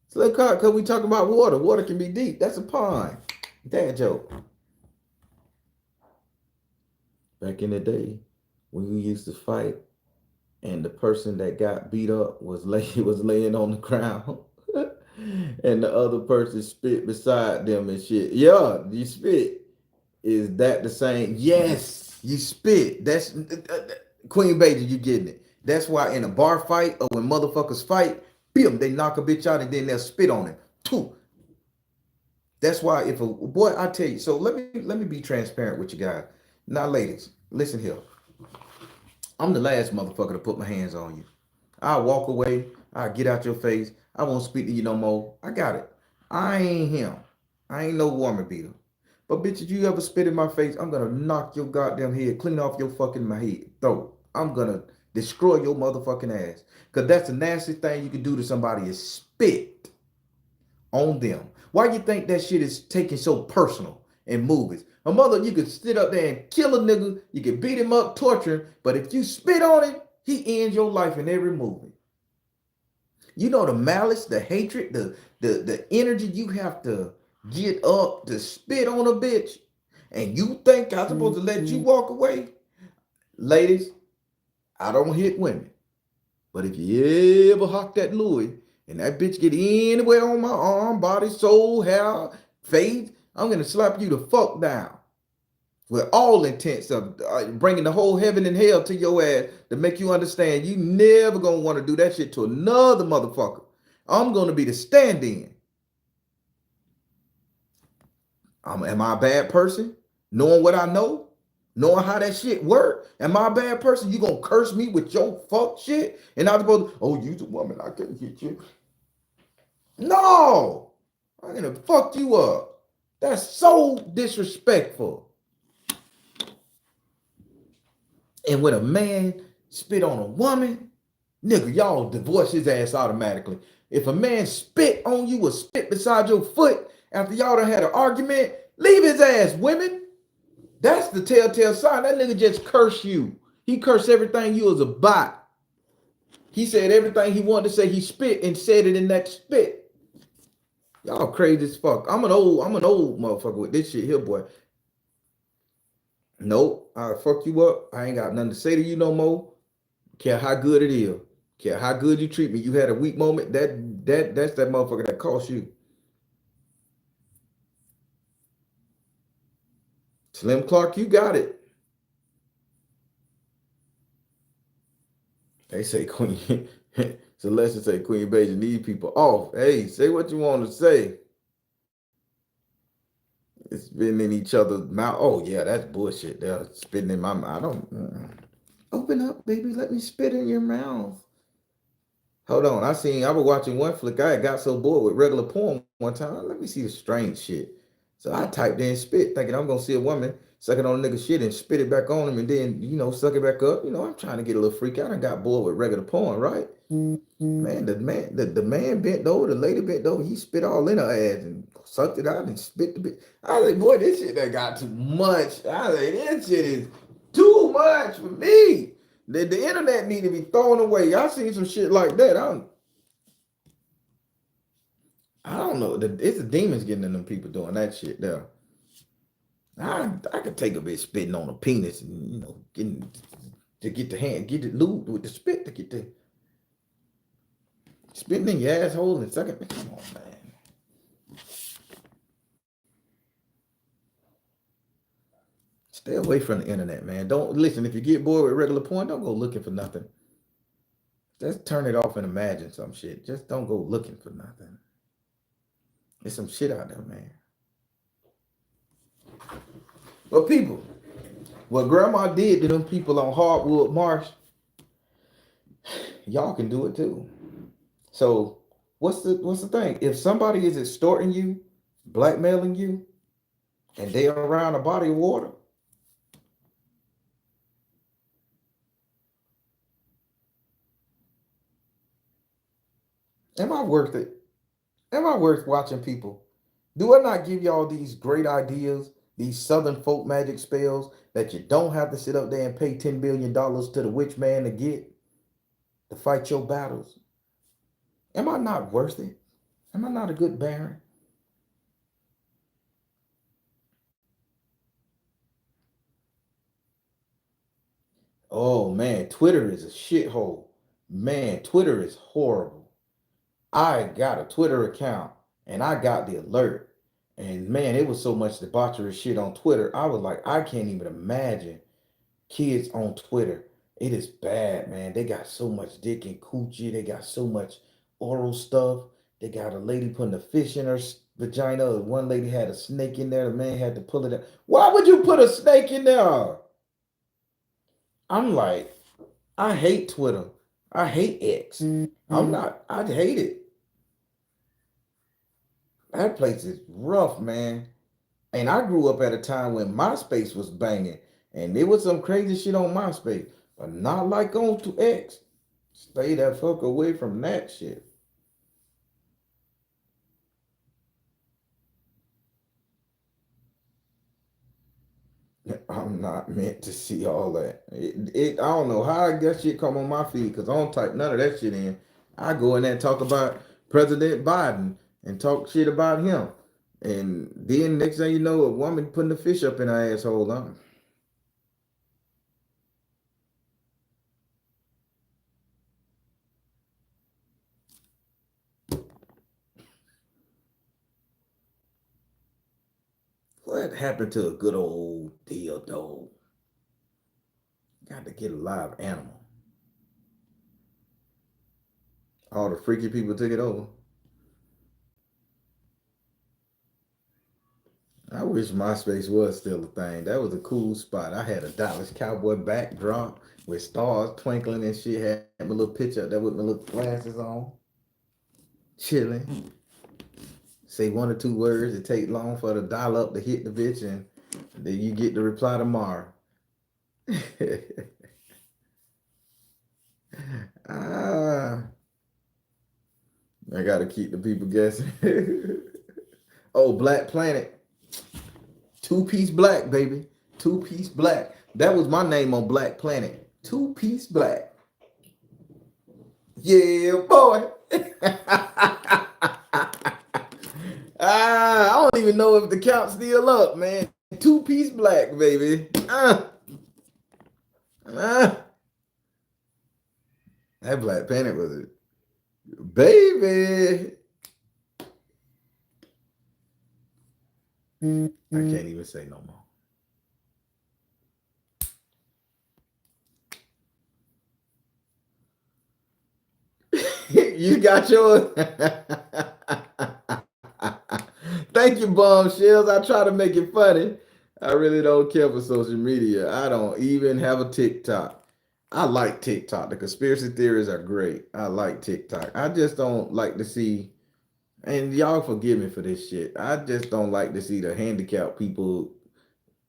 A: So like, cause we talk about water. Water can be deep. That's a pun. Dad joke. Back in the day, when we used to fight, and the person that got beat up was laying on the ground, and the other person spit beside them and shit. Yeah, you spit. Is that the same? Yes, you spit. That's Queen Beijing. You getting it? That's why in a bar fight or when motherfuckers fight, bim, they knock a bitch out and then they'll spit on it. Two. That's why if a boy, I tell you. So let me be transparent with you guys. Now, ladies, listen here. I'm the last motherfucker to put my hands on you. I'll walk away. I'll get out your face. I won't speak to you no more. I got it. I ain't him. I ain't no woman beater. But bitch, if you ever spit in my face, I'm gonna knock your goddamn head clean off your fucking my head. Throat. I'm gonna destroy your motherfucking ass. Cause that's the nastiest thing you can do to somebody is spit on them. Why you think that shit is taken so personal in movies? A mother, you could sit up there and kill a nigga, you can beat him up, torture him, but if you spit on him, he ends your life in every movie. You know the malice, the hatred, the energy you have to get up to spit on a bitch, and you think I'm supposed to let you walk away? Ladies, I don't hit women, but if you ever hawk that Louis and that bitch get anywhere on my arm, body, soul, hair, face, I'm gonna slap you the fuck down. With all intents of bringing the whole heaven and hell to your ass to make you understand you never gonna want to do that shit to another motherfucker. I'm gonna be the stand-in. Am I a bad person? Knowing what I know? Knowing how that shit work? Am I a bad person? You gonna curse me with your fuck shit? And I'm supposed to, oh, you's a woman, I couldn't hit you. No! I'm gonna fuck you up. That's so disrespectful. And when a man spit on a woman, nigga, y'all divorce his ass automatically. If a man spit on you or spit beside your foot after y'all done had an argument, leave his ass, women. That's the telltale sign. That nigga just cursed you. He cursed everything you was about. He said everything he wanted to say. He spit and said it in that spit. Y'all crazy as fuck. I'm an old motherfucker with this shit here, boy. Nope, I'll fuck you up. I ain't got nothing to say to you no more. Care how good it is. Care how good you treat me. You had a weak moment. That's that motherfucker that cost you. Slim Clark, you got it. They say Queen. Celeste say Queen Beijing need people off. Hey, say what you want to say. It's been in each other's mouth. Oh yeah, that's bullshit. They're spitting in my mouth. I don't. Open up, baby. Let me spit in your mouth. Hold on. I was watching one flick. I got so bored with regular porn one time. Let me see the strange shit. So I typed in spit, thinking I'm gonna see a woman suck it on a nigga shit and spit it back on him and then, suck it back up. I'm trying to get a little freak out. I got bored with regular porn, right? Man, the man bent over, the lady bent over, he spit all in her ass and sucked it out and spit the bit. I was like, boy, this shit that got too much. I was like, this shit is too much for me. The internet need to be thrown away. I seen some shit like that. I don't know. It's the demons getting in them people doing that shit there. I could take a bit spitting on a penis and getting to get the hand, get it lubed with the spit to get the spitting in your asshole and sucking. Come on, man. Stay away from the internet, man. Don't listen. If you get bored with regular porn, don't go looking for nothing. Just turn it off and imagine some shit. Just don't go looking for nothing. There's some shit out there, man. But people, what grandma did to them people on Hardwood Marsh, y'all can do it too. So what's the thing? If somebody is extorting you, blackmailing you, and they're around a body of water, am I worth it? Am I worth watching people? Do I not give y'all these great ideas, these Southern folk magic spells that you don't have to sit up there and pay $10 billion to the witch man to fight your battles? Am I not worth it? Am I not a good baron? Oh man, Twitter is a shithole. Man, Twitter is horrible. I got a Twitter account and I got the alert. And man, it was so much debauchery shit on Twitter. I was like, I can't even imagine kids on Twitter. It is bad, man. They got so much dick and coochie. They got so much oral stuff. They got a lady putting a fish in her vagina. One lady had a snake in there. The man had to pull it out. Why would you put a snake in there? I'm like, I hate Twitter. I hate X. I hate it. That place is rough, man. And I grew up at a time when MySpace was banging. And there was some crazy shit on MySpace. But not like on to X. Stay that fuck away from that shit. I'm not meant to see all that. I don't know how that shit come on my feed because I don't type none of that shit in. I go in there and talk about President Biden and talk shit about him. And then next thing you know, a woman putting a fish up in her asshole. What happened to a good old dildo? Got to get a live animal. All the freaky people took it over. I wish MySpace was still a thing. That was a cool spot. I had a Dallas Cowboy backdrop with stars twinkling and shit. Had my little picture up there with my little glasses on. Chilling. Say one or two words. It take long for the dial up to hit the bitch and then you get the reply tomorrow. ah, I gotta keep the people guessing. Oh, Black Planet. Two-piece black, baby. Two-piece black. That was my name on Black Planet. Two-piece black. Yeah, boy. I don't even know if the count's still up, man. Two-piece black, baby. That Black Planet was it. Baby. I can't even say no more. You got yours. Thank you, bombshells. I try to make it funny. I really don't care for social media. I don't even have a TikTok. I like TikTok. The conspiracy theories are great. I like TikTok. I just don't like to see, and y'all forgive me for this shit. I just don't like to see the handicapped people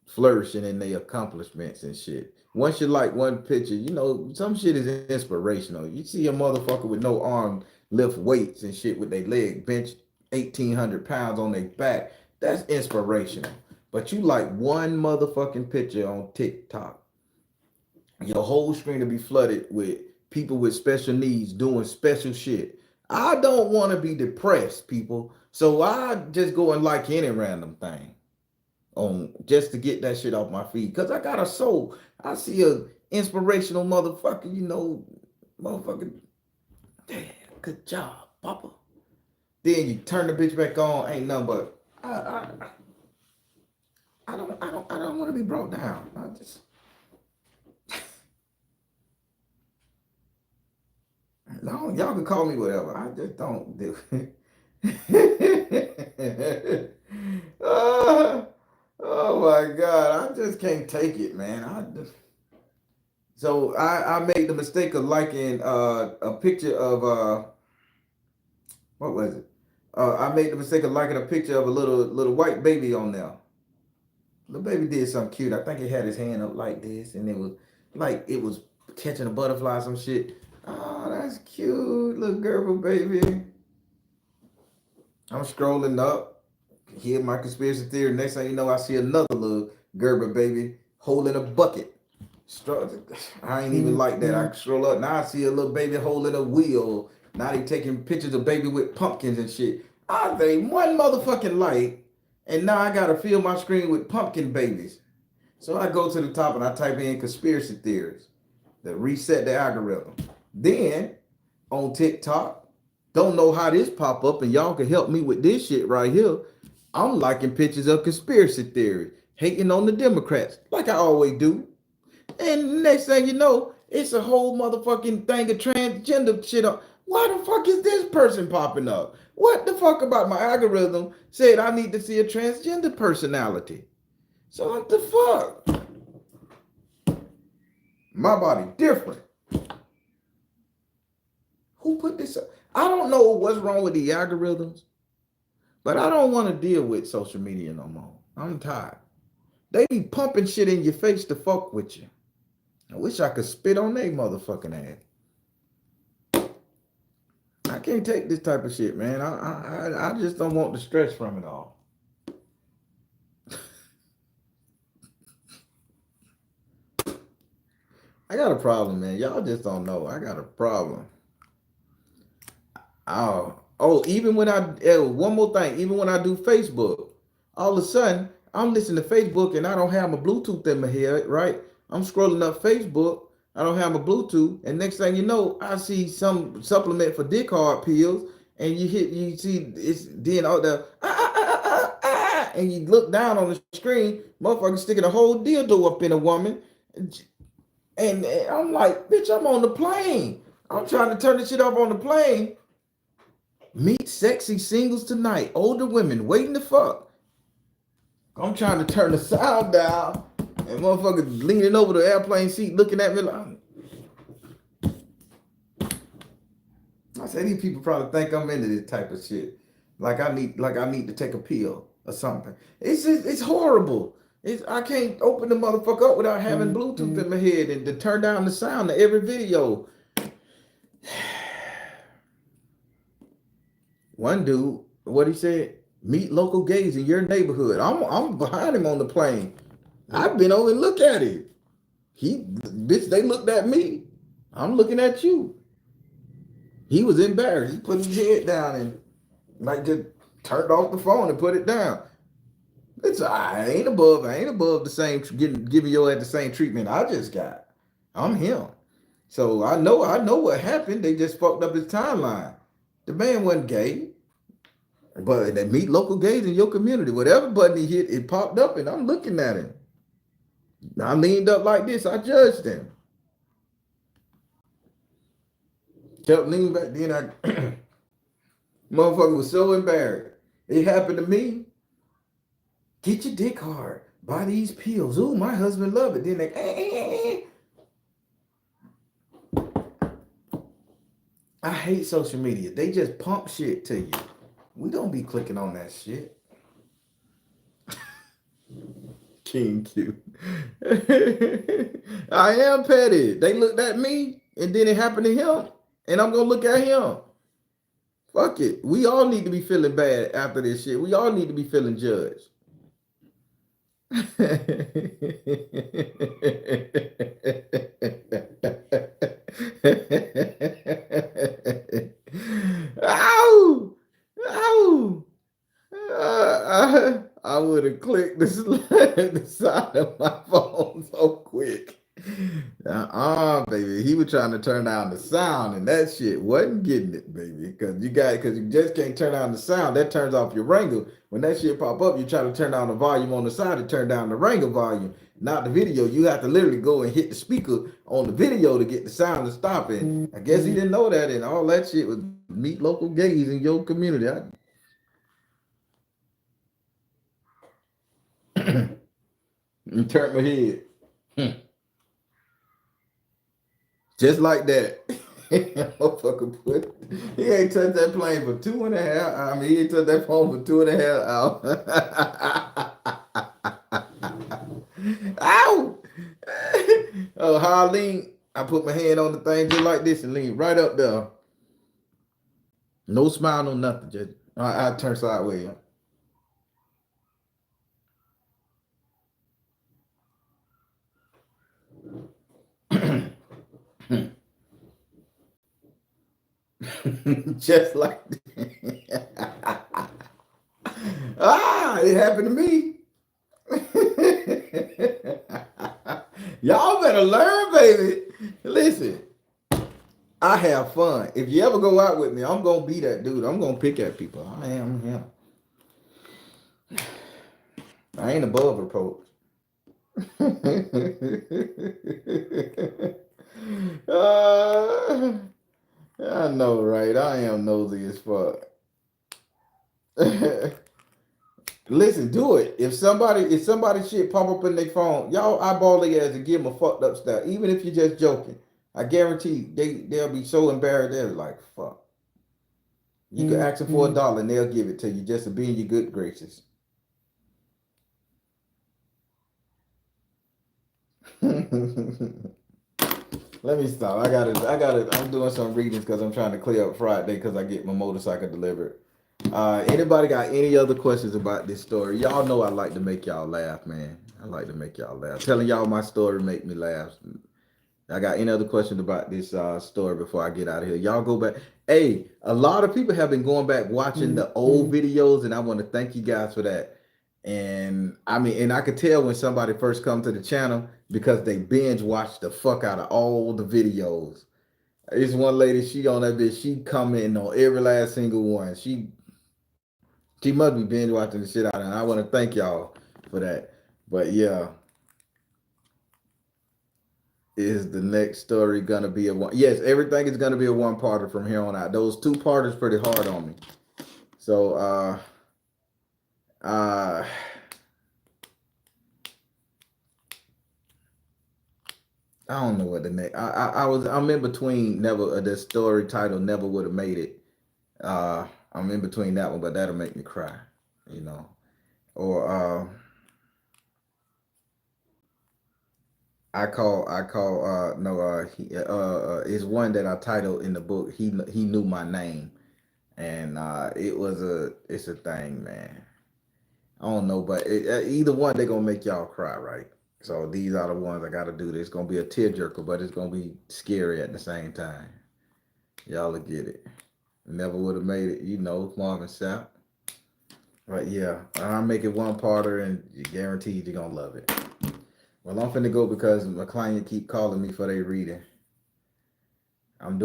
A: flourishing in their accomplishments and shit. Once you like one picture, you know, some shit is inspirational. You see a motherfucker with no arm lift weights and shit with their leg bench 1,800 pounds on their back. That's inspirational. But you like one motherfucking picture on TikTok, your whole screen will be flooded with people with special needs doing special shit. I don't want to be depressed, people. So I just go and like any random thing on just to get that shit off my feed. Cause I got a soul. I see a inspirational motherfucker, you know, motherfucker. Damn, good job, Papa. Then you turn the bitch back on. Ain't nothing but I don't want to be brought down. I just no, y'all can call me whatever. I just don't do it. Oh my God, I just can't take it, man. So I made the mistake of liking a picture of what was it? I made the mistake of liking a picture of a little white baby on there. The baby did something cute. I think he had his hand up like this, and it was catching a butterfly, some shit. Oh, that's cute, little Gerber baby. I'm scrolling up, hear my conspiracy theory. Next thing you know, I see another little Gerber baby holding a bucket. I ain't even like that. I scroll up, now I see a little baby holding a wheel. Now they taking pictures of baby with pumpkins and shit. I think one motherfucking light, and now I gotta fill my screen with pumpkin babies. So I go to the top and I type in conspiracy theories that reset the algorithm. Then on TikTok, don't know how this pop up, and y'all can help me with this shit right here. I'm liking pictures of conspiracy theory, hating on the Democrats, like I always do. And next thing you know, it's a whole motherfucking thing of transgender shit up. Why the fuck is this person popping up? What the fuck about my algorithm said I need to see a transgender personality? So what the fuck? My body different. Who put this up? I don't know what's wrong with the algorithms, but I don't want to deal with social media no more. I'm tired. They be pumping shit in your face to fuck with you. I wish I could spit on their motherfucking ass. I can't take this type of shit, man. I just don't want the stress from it all. I got a problem, man. Y'all just don't know. I got a problem. Even when one more thing, even when I do Facebook, all of a sudden I'm listening to Facebook and I don't have my Bluetooth in my head, right? I'm scrolling up Facebook, I don't have my Bluetooth, and next thing you know, I see some supplement for dick hard pills, and you see it's then all the and you look down on the screen, motherfucker sticking a whole dildo up in a woman, and I'm like, bitch, I'm on the plane. I'm trying to turn this shit off on the plane. Meet sexy singles tonight. Older women waiting to fuck. I'm trying to turn the sound down, and motherfuckers leaning over the airplane seat looking at me like. I say these people probably think I'm into this type of shit. Like I need to take a pill or something. It's horrible. I can't open the motherfucker up without having Bluetooth in my head and to turn down the sound of every video. One dude, what he said, meet local gays in your neighborhood. I'm behind him on the plane. I've been over and look at it. They looked at me. I'm looking at you. He was embarrassed. He put his head down and like just turned off the phone and put it down. I ain't above the same giving your ass the same treatment I just got. I'm him. So I know what happened. They just fucked up his timeline. The man wasn't gay, but they meet local gays in your community. Whatever button he hit, it popped up, and I'm looking at him. I leaned up like this. I judged him. Kept leaning back. Then motherfucker was so embarrassed. It happened to me. Get your dick hard. Buy these pills. Ooh, my husband love it. Then they. I hate social media. They just pump shit to you. We don't be clicking on that shit. King Q. I am petty. They looked at me and then it happened to him. And I'm gonna look at him. Fuck it. We all need to be feeling bad after this shit. We all need to be feeling judged. Ow! Ow! I would have clicked the side of my phone so quick. Baby. He was trying to turn down the sound, and that shit wasn't getting it, baby. Because you just can't turn down the sound. That turns off your wrangle. When that shit pop up, you try to turn down the volume on the side to turn down the wrangle volume, not the video. You have to literally go and hit the speaker on the video to get the sound to stop it. I guess he didn't know that, and all that shit was meet local gays in your community. And turn my head. Just like that. Motherfucker put, he ain't touched that plane for 2.5. I mean, he ain't touched that phone for 2.5 hours. Ow! Oh, how I lean, I put my hand on the thing just like this and lean right up there. No smile, no nothing. Just I turn sideways. Just like that. It happened to me. Y'all better learn, baby. Listen, I have fun. If you ever go out with me, I'm gonna be that dude. I'm gonna pick at people. I am him. I ain't above reproach. I know, right? I am nosy as fuck. Listen, do it. If somebody shit pop up in their phone, y'all eyeball their ass and give them a fucked up style. Even if you're just joking, I guarantee they'll be so embarrassed. They're like, "Fuck." You can ask them for $1 and they'll give it to you just to be in your good graces. Let me stop. I'm doing some readings because I'm trying to clear up Friday because I get my motorcycle delivered. Anybody got any other questions about this story? Y'all know I like to make y'all laugh, man. I like to make y'all laugh. Telling y'all my story make me laugh. I got any other questions about this story before I get out of here? Y'all go back. Hey, a lot of people have been going back watching the old videos, and I want to thank you guys for that. And I mean, and I could tell when somebody first come to the channel because they binge watch the fuck out of all the videos. It's one lady, she on that bitch, she commenting on every last single one. She must be binge watching the shit out of it. And I want to thank y'all for that. But yeah. Is the next story gonna be a one? Yes, everything is gonna be a one-parter from here on out. Those two-parters pretty hard on me. So I don't know what the next. I'm in between. Never the story title never would have made it. I'm in between that one, but that'll make me cry, you know. Or is one that I titled in the book. He knew my name, and it's a thing, man. I don't know, but either one they gonna make y'all cry, right? So these are the ones I gotta do. It's gonna be a tearjerker, but it's gonna be scary at the same time. Y'all will get it. Never would have made it, you know, Marvin Sapp. But yeah, I'll make it one parter, and you guaranteed you're gonna love it. Well, I'm finna go because my client keep calling me for their reading. I'm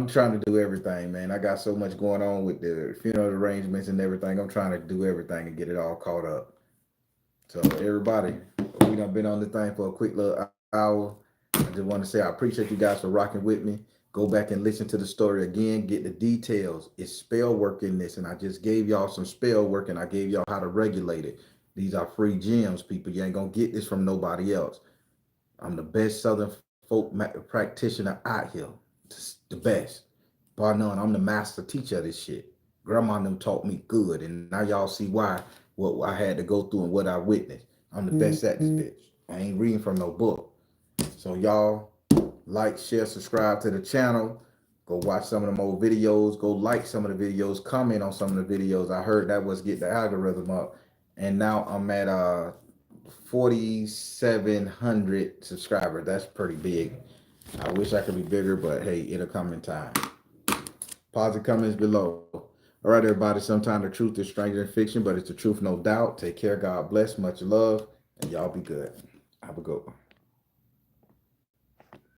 A: trying to do everything, man. I got so much going on with the funeral arrangements and everything. I'm trying to do everything and get it all caught up. So everybody, we done been on this thing for a quick little hour. I just want to say I appreciate you guys for rocking with me. Go back and listen to the story again. Get the details. It's spell work in this, and I just gave y'all some spell work, and I gave y'all how to regulate it. These are free gems, people. You ain't gonna get this from nobody else. I'm the best Southern folk practitioner out here. The best. Bar none. I'm the master teacher of this shit. Grandma and them taught me good, and now y'all see why what I had to go through and what I witnessed. I'm the best at this bitch. I ain't reading from no book. So y'all like, share, subscribe to the channel. Go watch some of them old videos. Go like some of the videos. Comment on some of the videos. I heard that was get the algorithm up. And now I'm at 4,700 subscribers. That's pretty big. I wish I could be bigger, but hey, it'll come in time. Positive comments below. All right, everybody. Sometimes the truth is stranger than fiction, but it's the truth, no doubt. Take care. God bless. Much love. And y'all be good. Have a good one.